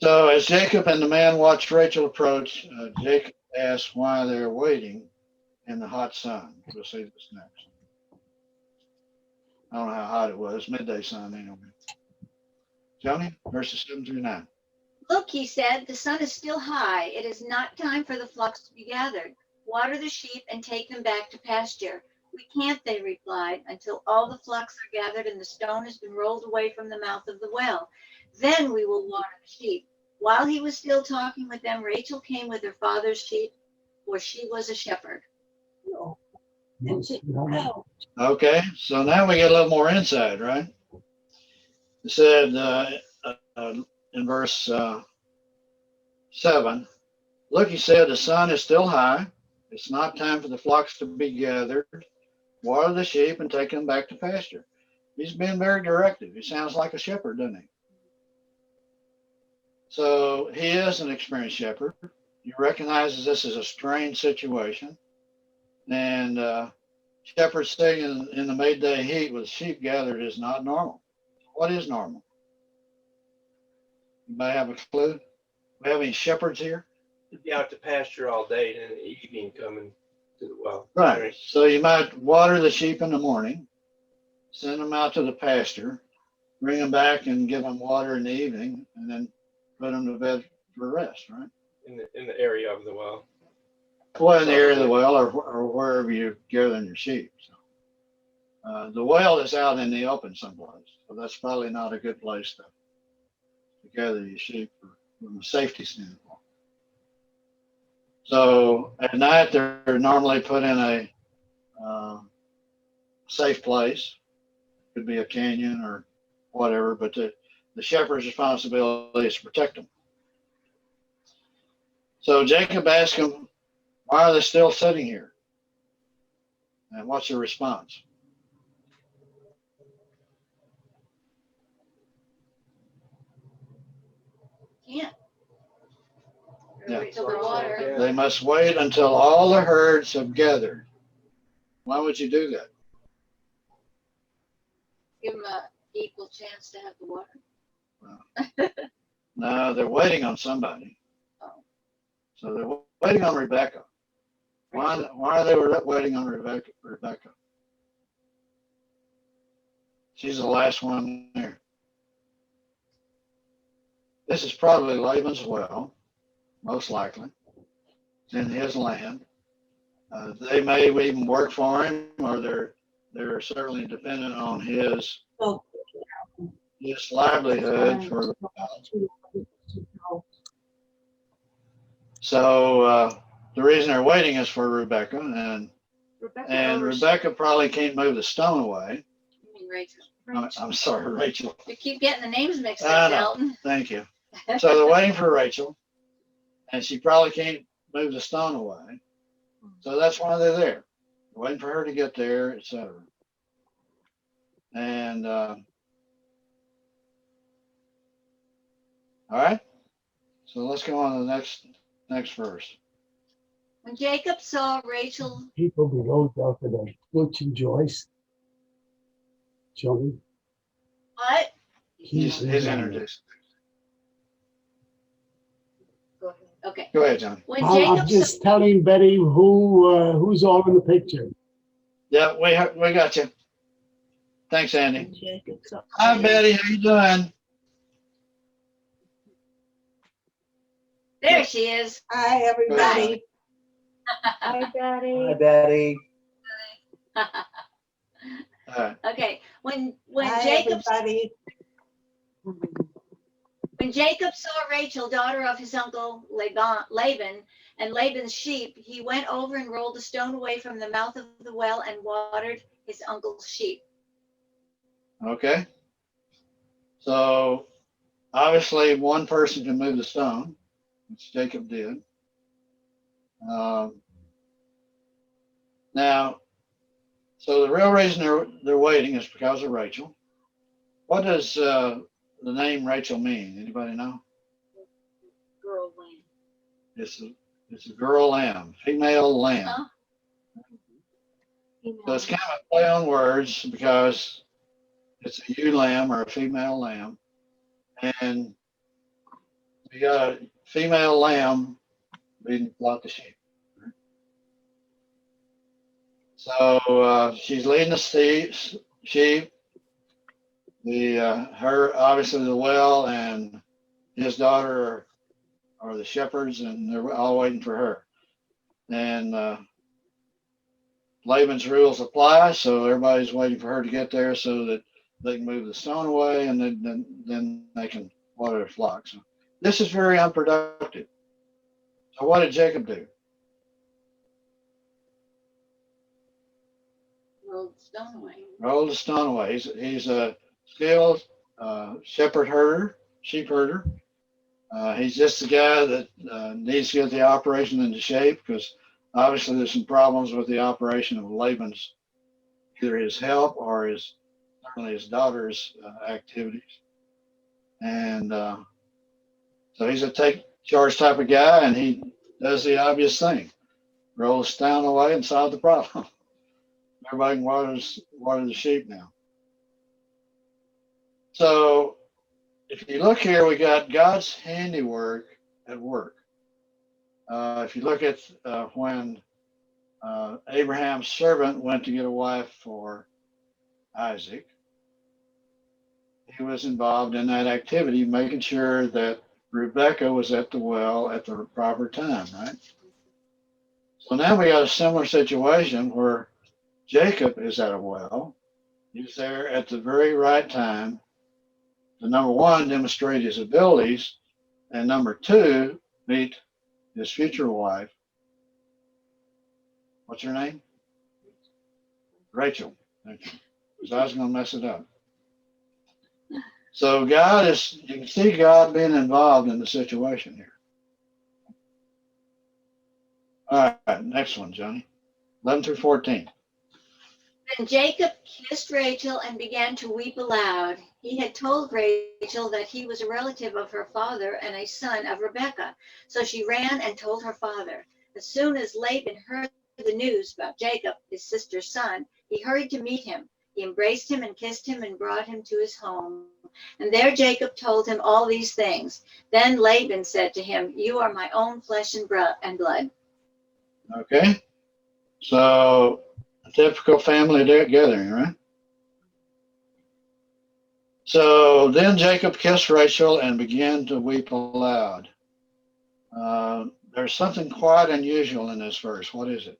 So as Jacob and the man watched Rachel approach, Jacob asked why they're waiting in the hot sun. We'll see this next. I don't know how hot it was, midday sun anyway. Joni, verses 7 through 9. Look, he said, the sun is still high. It is not time for the flocks to be gathered. Water the sheep and take them back to pasture. We can't, they replied, until all the flocks are gathered and the stone has been rolled away from the mouth of the well. Then we will water the sheep. While he was still talking with them, Rachel came with her father's sheep, for she was a shepherd. Okay, so now we get a little more insight, right? It said in verse 7, look, he said, the sun is still high. It's not time for the flocks to be gathered. Water the sheep and take them back to pasture. He's been very directive. He sounds like a shepherd, doesn't he? So he is an experienced shepherd. He recognizes this is a strange situation. And shepherds sitting in the midday heat with sheep gathered is not normal. What is normal? Anybody have a clue? Do we have any shepherds here? To be out to pasture all day and in the evening coming to the well. Right. So you might water the sheep in the morning, send them out to the pasture, bring them back and give them water in the evening, and then put them to bed for rest, right? In the area of the well. Well, in the area of the well or wherever you're gathering your sheep. So, the well is out in the open someplace, so that's probably not a good place to gather your sheep from a safety standpoint. So at night, they're normally put in a safe place. Could be a canyon or whatever, but the shepherd's responsibility is to protect them. So Jacob asked him, why are they still sitting here? And what's the response? Can't. Yeah. Wait till the water. They must wait until all the herds have gathered. Why would you do that? Give them a equal chance to have the water. No, they're waiting on somebody. Oh. So they're waiting on Rebecca. Why are they waiting on Rebecca? She's the last one there. This is probably Laban's well, most likely. It's in his land. They may even work for him, or they're certainly dependent on his livelihood for. So the reason they're waiting is for Rebecca, and Rebecca probably can't move the stone away. You mean Rachel. I'm sorry, Rachel. You keep getting the names mixed I up, know. Dalton. Thank you. So they're waiting for Rachel, and she probably can't move the stone away. So that's why they're there. They're waiting for her to get there, etc. And all right. So let's go on to the next verse. When Jacob saw Rachel, People below down today. Butch and Joyce. Johnny. what? He's introduced. Okay. Go ahead, John. When I'm Jacob saw, just telling Betty who's all in the picture. Yeah, we got you. Thanks, Andy. Hi, Betty. How you doing? there she is. Hi, everybody. Hi, Daddy. Hi, Betty. All right. Okay. When Hi, Jacob everybody. When Jacob saw Rachel, daughter of his uncle Laban, and Laban's sheep, he went over and rolled the stone away from the mouth of the well and watered his uncle's sheep. Okay. So obviously one person can move the stone, which Jacob did. Now, so the real reason they're waiting is because of Rachel. What does the name Rachel mean? Anybody know? Girl lamb. It's a girl lamb, female lamb. Huh? So it's kind of a play on words because it's a ewe lamb or a female lamb. And you got a female lamb leading a flock of sheep. So she's leading the sheep. Her obviously the well and his daughter are the shepherds, and they're all waiting for her. And Laban's rules apply, so everybody's waiting for her to get there so that they can move the stone away, and then they can water their flocks. So this is very unproductive. So what did Jacob do? Rolled the stone away. Rolled the stone away. He's a skilled shepherd herder, sheep herder. He's just the guy that needs to get the operation into shape, because obviously there's some problems with the operation of Laban's, either his help or certainly his daughter's activities. And so he's a take charge type of guy, and he does the obvious thing: roll the stone away and solve the problem. Everybody can water the sheep now. So if you look here, we got God's handiwork at work. If you look at when Abraham's servant went to get a wife for Isaac, he was involved in that activity, making sure that Rebecca was at the well at the proper time, right? So now we got a similar situation where Jacob is at a well. He's there at the very right time to, number one, demonstrate his abilities, and number two, meet his future wife. What's her name? Rachel. Thank you. Because I was going to mess it up. So you can see God being involved in the situation here. All right, next one, Johnny. 11 through 14. Then Jacob kissed Rachel and began to weep aloud. He had told Rachel that he was a relative of her father and a son of Rebekah. So she ran and told her father. As soon as Laban heard the news about Jacob, his sister's son, he hurried to meet him. He embraced him and kissed him and brought him to his home. And there Jacob told him all these things. Then Laban said to him, "You are my own flesh and blood." Okay. So, a typical family gathering, right? So then Jacob kissed Rachel and began to weep aloud. There's something quite unusual in this verse. What is it?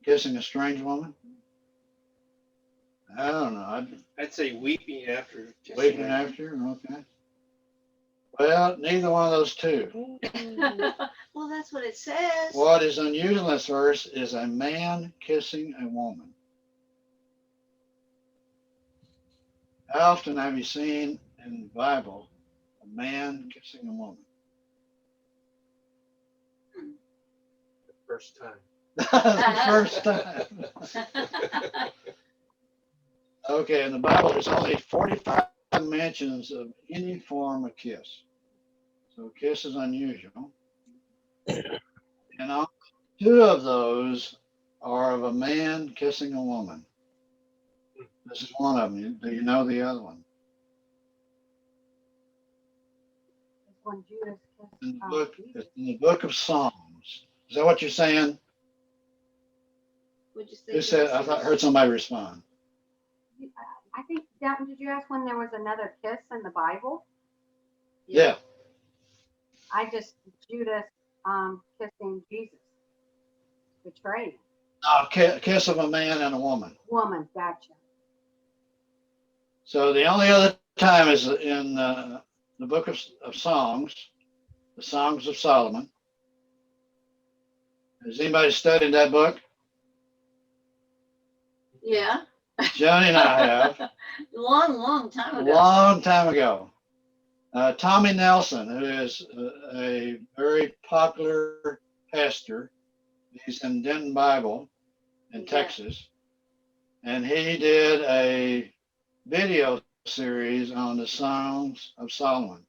Kissing a strange woman? I don't know. I'd say weeping after. Weeping after? Okay. Well, neither one of those two. Well, that's what it says. What is unusual in this verse is a man kissing a woman. How often have you seen in the Bible a man kissing a woman? The first time. The first time. Okay, in the Bible, there's only 45 mentions of any form of kiss. So kiss is unusual. And all, 2 of those are of a man kissing a woman. This is one of them. Do you know the other one? When Judas kissed, In the book, it's in the book of Psalms. Is that what you're saying? Would you say Who said? I heard somebody respond. I think, Dalton, did you ask when there was another kiss in the Bible? Yeah. I just, Judas kissing Jesus, betraying. Kiss of a man and a woman. Woman, gotcha. So the only other time is in the book of Songs, the Songs of Solomon. Has anybody studied that book? Yeah. Johnny and I have. Long time A ago. long time ago. Tommy Nelson, who is a very popular pastor, he's in Denton Bible in Yeah. Texas, and he did a video series on the Songs of Solomon.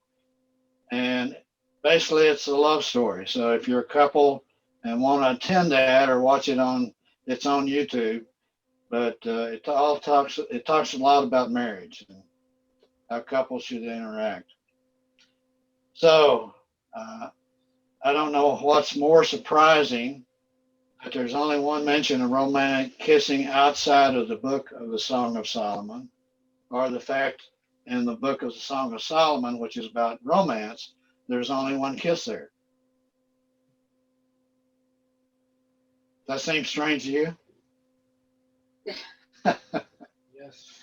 And basically, it's a love story. So if you're a couple and want to attend that or watch it it's on YouTube. But it talks a lot about marriage and how couples should interact. So I don't know what's more surprising, that there's only one mention of romantic kissing outside of the book of the Song of Solomon, or the fact in the book of the Song of Solomon, which is about romance, there's only one kiss there. That seems strange to you? Yes.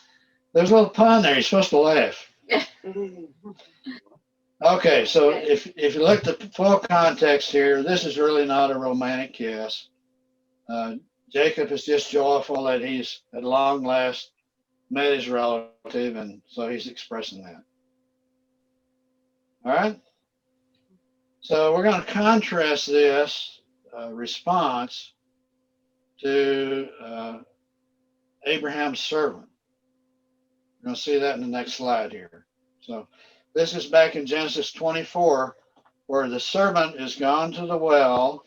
There's a little pun there. You're supposed to laugh. Okay, so if you look at the full context here, this is really not a romantic kiss. Jacob is just joyful that he's at long last met his relative, and so he's expressing that. All right. So we're going to contrast this response to Abraham's servant. We're going to see that in the next slide here. So this is back in Genesis 24, where the servant is gone to the well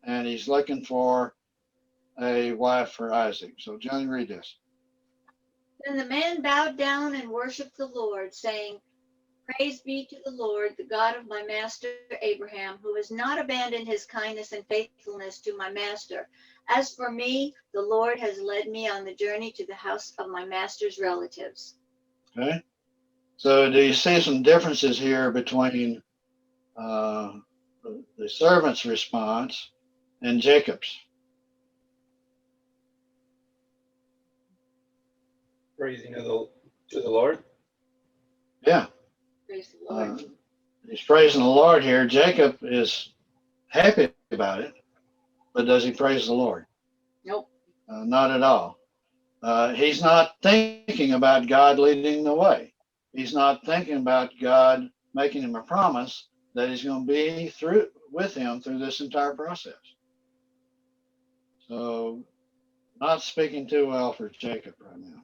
and he's looking for a wife for Isaac. So Johnny, read this. Then the man bowed down and worshiped the Lord, saying, "Praise be to the Lord, the God of my master Abraham, who has not abandoned his kindness and faithfulness to my master. As for me, the Lord has led me on the journey to the house of my master's relatives." Okay. So do you see some differences here between the servant's response and Jacob's? Praising to the Lord. Yeah. Praise the Lord. He's praising the Lord here. Jacob is happy about it, but does he praise the Lord? Nope. Not at all. He's not thinking about God leading the way. He's not thinking about God making him a promise that he's going to be with him through this entire process. So, not speaking too well for Jacob right now.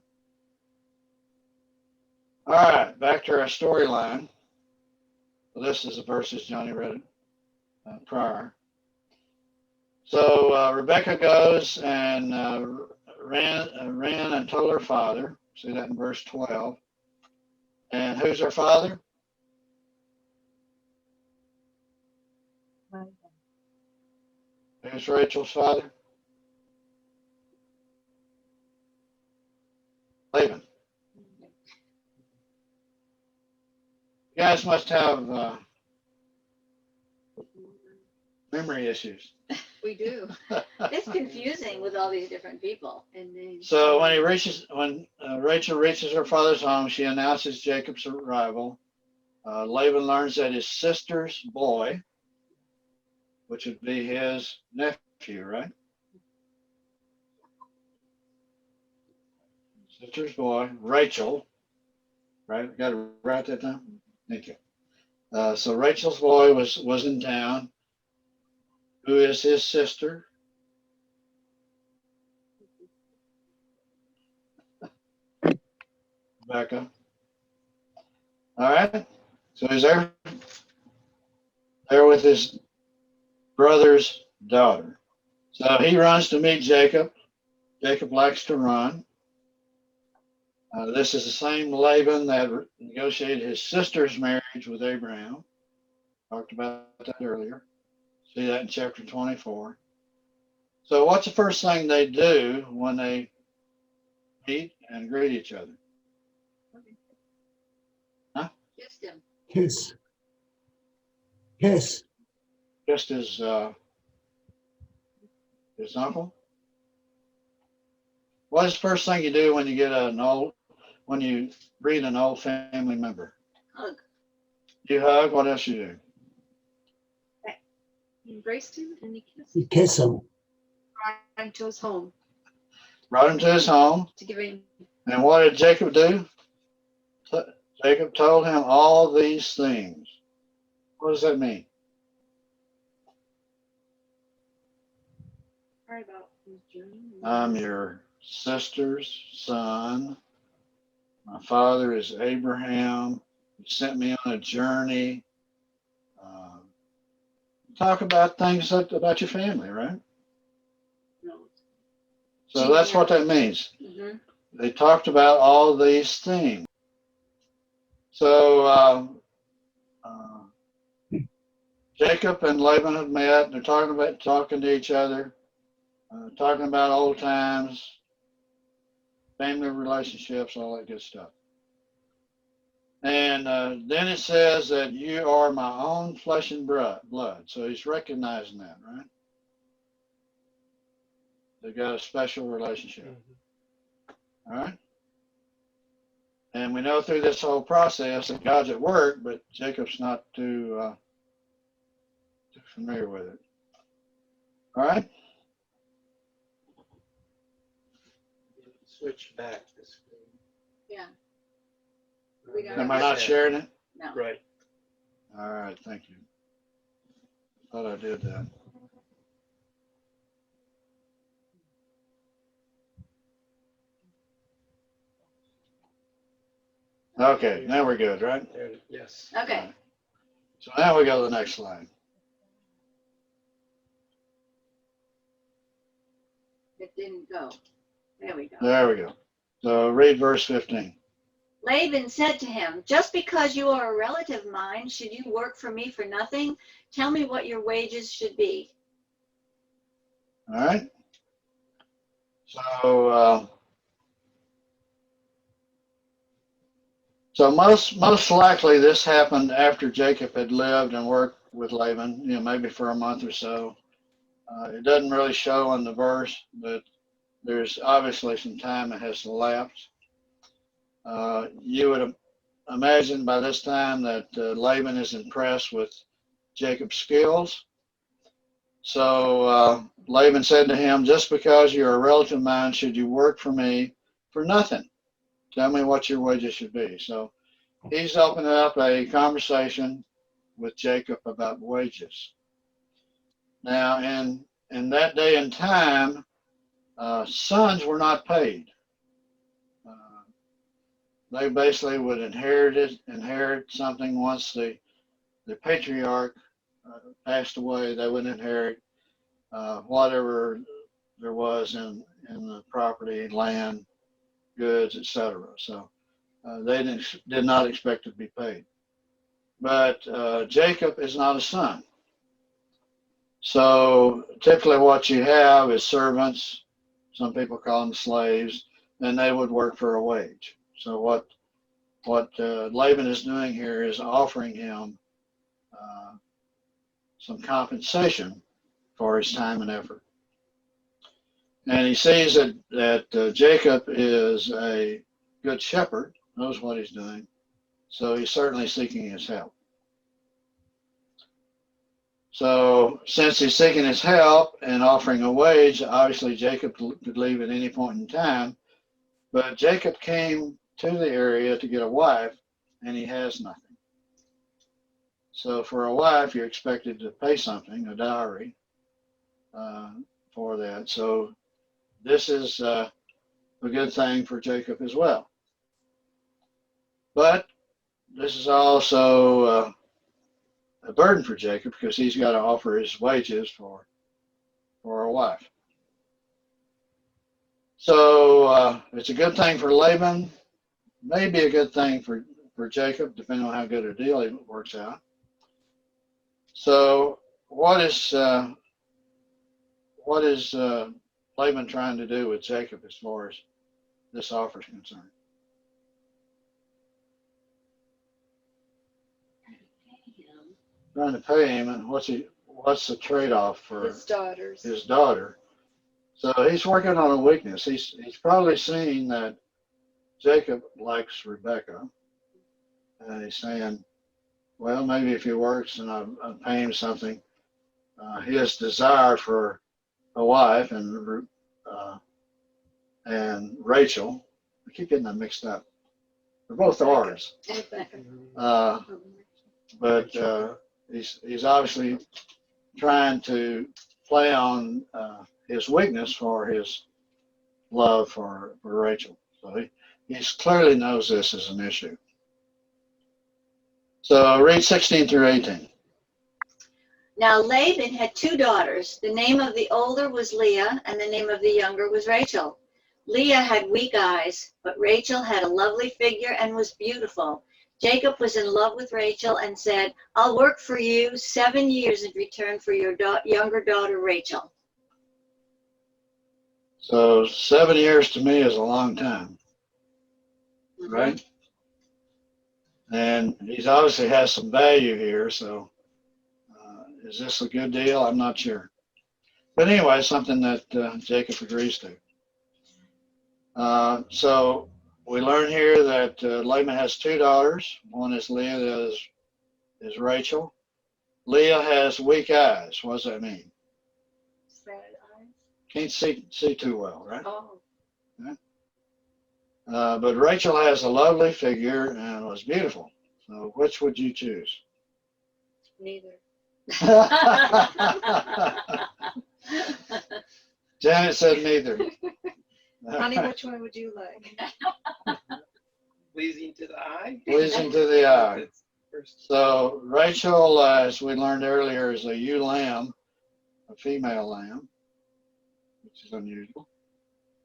All right, back to our storyline. Well, this is the verses Johnny read prior. So Rebecca goes and ran and told her father. See that in verse 12. And who's her father? Who's Rachel's father? Laban. You guys must have memory issues. We do. It's confusing with all these different people. And then. So when Rachel reaches her father's home, she announces Jacob's arrival. Laban learns that his sister's boy, which would be his nephew, right? Sister's boy, Rachel, right? Got to write that down. Thank you. So Rachel's boy was in town. Who is his sister? Rebecca. All right. So he's there with his brother's daughter. So he runs to meet Jacob. Jacob likes to run. This is the same Laban that negotiated his sister's marriage with Abraham. Talked about that earlier. See that in chapter 24. So what's the first thing they do when they meet and greet each other? Huh? Kissed him. Kiss. Kiss. Just his uncle. What is the first thing you do when you get when you greet an old family member? Hug. You hug. What else you do? He embraced him and he kissed You him. kiss him. Brought him to his home Brought him to his home. to give him. And what did Jacob do? Jacob told him all these things. What does that mean? Part about his journey. I'm your sister's son. My father is Abraham. He sent me on a journey. Talk about things about your family, right? No. So that's what that means. Mm-hmm. They talked about all these things. So Jacob and Laban have met. They're talking to each other, talking about old times, family relationships, all that good stuff. And then it says that you are my own flesh and blood. So he's recognizing that, right? They've got a special relationship. All right. And we know through this whole process that God's at work, but Jacob's not too familiar with it. All right. Switch back this screen. Yeah. Am I not sharing it? No. Right. All right. Thank you. Thought I did that. Okay. Now we're good, right? There, yes. Okay. So now we go to the next slide. It didn't go. There we go. There we go. So read verse 15. Laban said to him, just because you are a relative of mine, should you work for me for nothing? Tell me what your wages should be. All right. So most likely this happened after Jacob had lived and worked with Laban, maybe for a month or so. It doesn't really show in the verse, but there's obviously some time that has elapsed. You would imagine by this time that Laban is impressed with Jacob's skills. So Laban said to him, just because you're a relative of mine, should you work for me for nothing? Tell me what your wages should be. So he's opening up a conversation with Jacob about wages. Now, in that day and time, sons were not paid. They basically would inherit something once the patriarch passed away. They would inherit whatever there was in the property, land, goods, etc. So they did not expect to be paid. But Jacob is not a son. So typically what you have is servants, some people call them slaves, and they would work for a wage. So what Laban is doing here is offering him some compensation for his time and effort. And he sees that Jacob is a good shepherd, knows what he's doing, so he's certainly seeking his help. So since he's seeking his help and offering a wage, obviously Jacob could leave at any point in time, but Jacob came to the area to get a wife, and he has nothing. So for a wife, you're expected to pay something, a dowry, for that. So this is a good thing for Jacob as well. But this is also a burden for Jacob because he's got to offer his wages for a wife. So it's a good thing for Laban, maybe a good thing for Jacob, depending on how good a deal it works out. So what is Laban trying to do with Jacob as far as this offer is concerned? Trying to pay him, and what's the trade-off for His daughters. his daughter? So he's working on a weakness. He's probably seen that Jacob likes Rebecca, and he's saying, well, maybe if he works and I pay him something, his desire for a wife and Rachel, I keep getting them mixed up. They're both R's. But he's obviously trying to play on his weakness for his love for Rachel. So he clearly knows this is an issue. So read 16 through 18. Now Laban had 2 daughters. The name of the older was Leah, and the name of the younger was Rachel. Leah had weak eyes, but Rachel had a lovely figure and was beautiful. Jacob was in love with Rachel and said, I'll work for you 7 years in return for your younger daughter, Rachel. So 7 years to me is a long time, right? And he's obviously has some value here. So is this a good deal? I'm not sure. But anyway, it's something that Jacob agrees to. So we learn here that Laban has 2 daughters. One is Leah, the other is Rachel. Leah has weak eyes. What does that mean? Sad eyes. Can't see too well, right? Oh. But Rachel has a lovely figure and was beautiful. So which would you choose? Neither. Janet said neither. Honey, which one would you like? Pleasing to the eye. Pleasing to the eye. It's first. So Rachel, as we learned earlier, is a ewe lamb, a female lamb, which is unusual.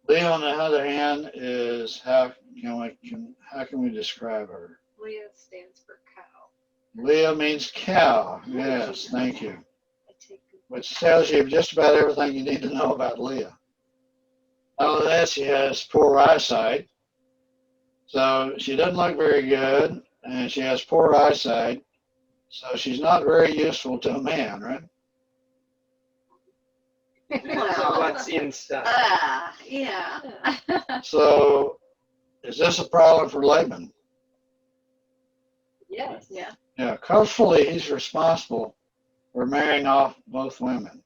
Leah, on the other hand, is how can we describe her? Leah stands for cow. Leah means cow. Yes, thank you. I take good. Which tells you just about everything you need to know about Leah. Other than that, she has poor eyesight. So she doesn't look very good, and she has poor eyesight. So she's not very useful to a man, right? So what's inside? Yeah. So is this a problem for Laban? Yes. Yeah. Yeah, culturally, he's responsible for marrying off both women.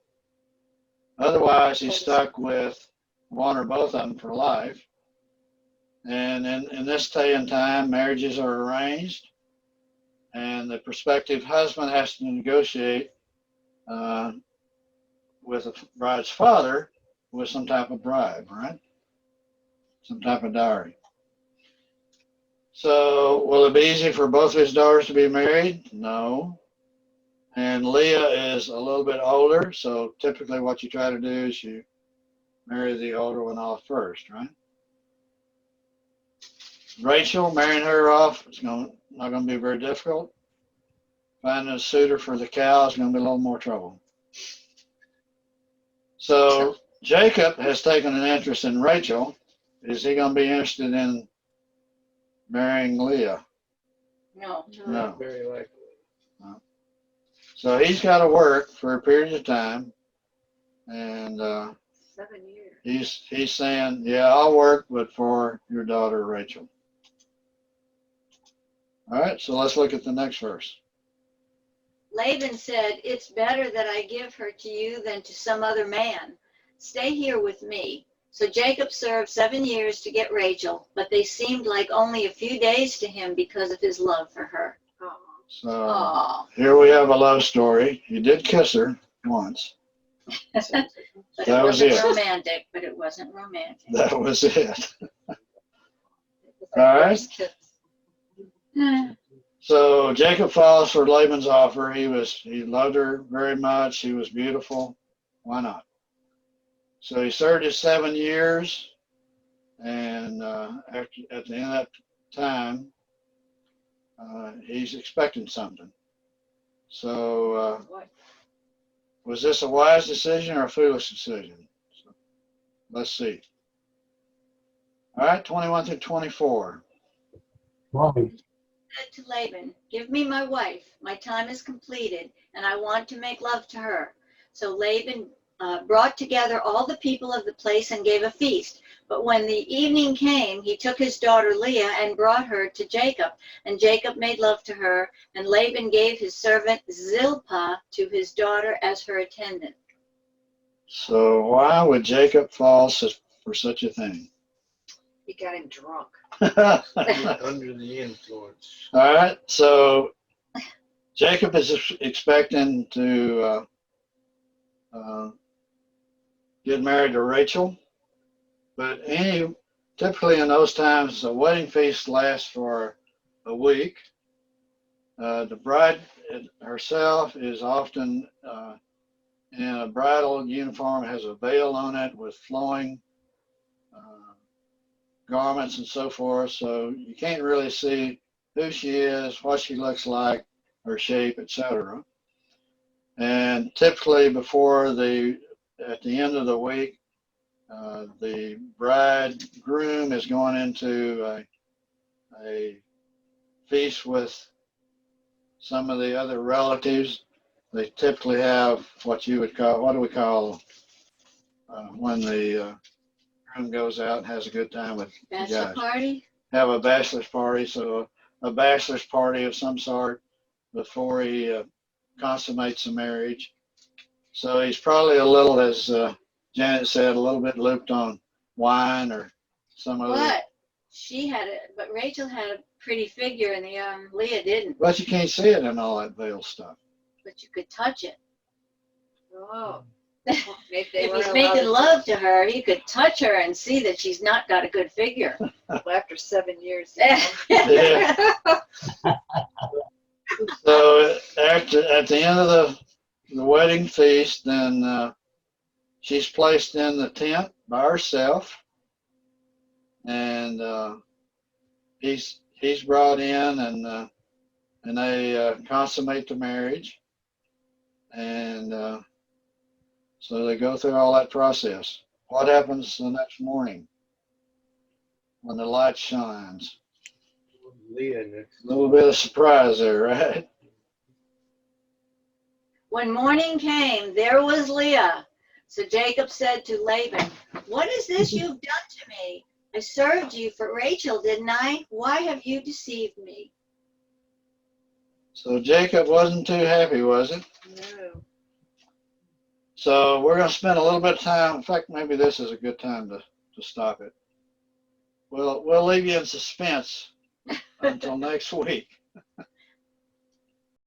Otherwise, he's stuck with one or both of them for life. And in this day and time, marriages are arranged, and the prospective husband has to negotiate with the bride's father with some type of bribe, right? Some type of dowry. So will it be easy for both of his daughters to be married? No. And Leah is a little bit older, so typically what you try to do is you marry the older one off first, right? Rachel, marrying her off, it's not going to be very difficult. Finding a suitor for the cow is going to be a little more trouble. So Jacob has taken an interest in Rachel. Is he going to be interested in marrying Leah? No. No. Very likely. So he's got to work for a period of time, and 7 years. he's saying, yeah, I'll work, but for your daughter Rachel. All right, so let's look at the next verse. Laban said, "It's better that I give her to you than to some other man. Stay here with me." So Jacob served 7 years to get Rachel, but they seemed like only a few days to him because of his love for her. Oh, So Oh, here we have a love story. He did kiss her once. but That it was wasn't it. romantic. But it wasn't romantic. That was it. All right. first kiss. So Jacob falls for Laban's offer. He loved her very much. She was beautiful. Why not? So he served his 7 years, and at the end of that time, he's expecting something. So What? was this a wise decision or a foolish decision? So, let's see. All right, 21 through 24. Why? Said to Laban, "Give me my wife. My time is completed, and I want to make love to her." So Laban brought together all the people of the place and gave a feast. But when the evening came, he took his daughter Leah and brought her to Jacob. And Jacob made love to her, and Laban gave his servant Zilpah to his daughter as her attendant. So why would Jacob fall for such a thing? He got him drunk. Under the influence. All right, so Jacob is expecting to get married to Rachel, but typically in those times, the wedding feast lasts for a week. The bride herself is often in a bridal uniform, has a veil on it with flowing garments and so forth, so you can't really see who she is, what she looks like, her shape, etc. And typically at the end of the week, the bridegroom is going into a feast with some of the other relatives. They typically have what do we call when the groom goes out and has a good time with the Bachelor guys. party? Have a bachelor's party, so a bachelor's party of some sort before he consummates the marriage. So he's probably a little, as Janet said, a little bit looped on wine or some other. But Rachel had a pretty figure, and the Leah didn't. But you can't see it in all that veil stuff. But you could touch it. Oh. If he's making love to her, he could touch her and see that she's not got a good figure. After 7 years. Yeah. So at the end of the wedding feast, then she's placed in the tent by herself, and he's brought in, and they consummate the marriage, and so they go through all that process. What happens the next morning when the light shines? Leah next. A little bit of surprise there, right? When morning came, there was Leah. So Jacob said to Laban, "What is this you've done to me? I served you for Rachel, didn't I? Why have you deceived me?" So Jacob wasn't too happy, was it? No. So we're going to spend a little bit of time. In fact, maybe this is a good time to stop it. we'll leave you in suspense until next week.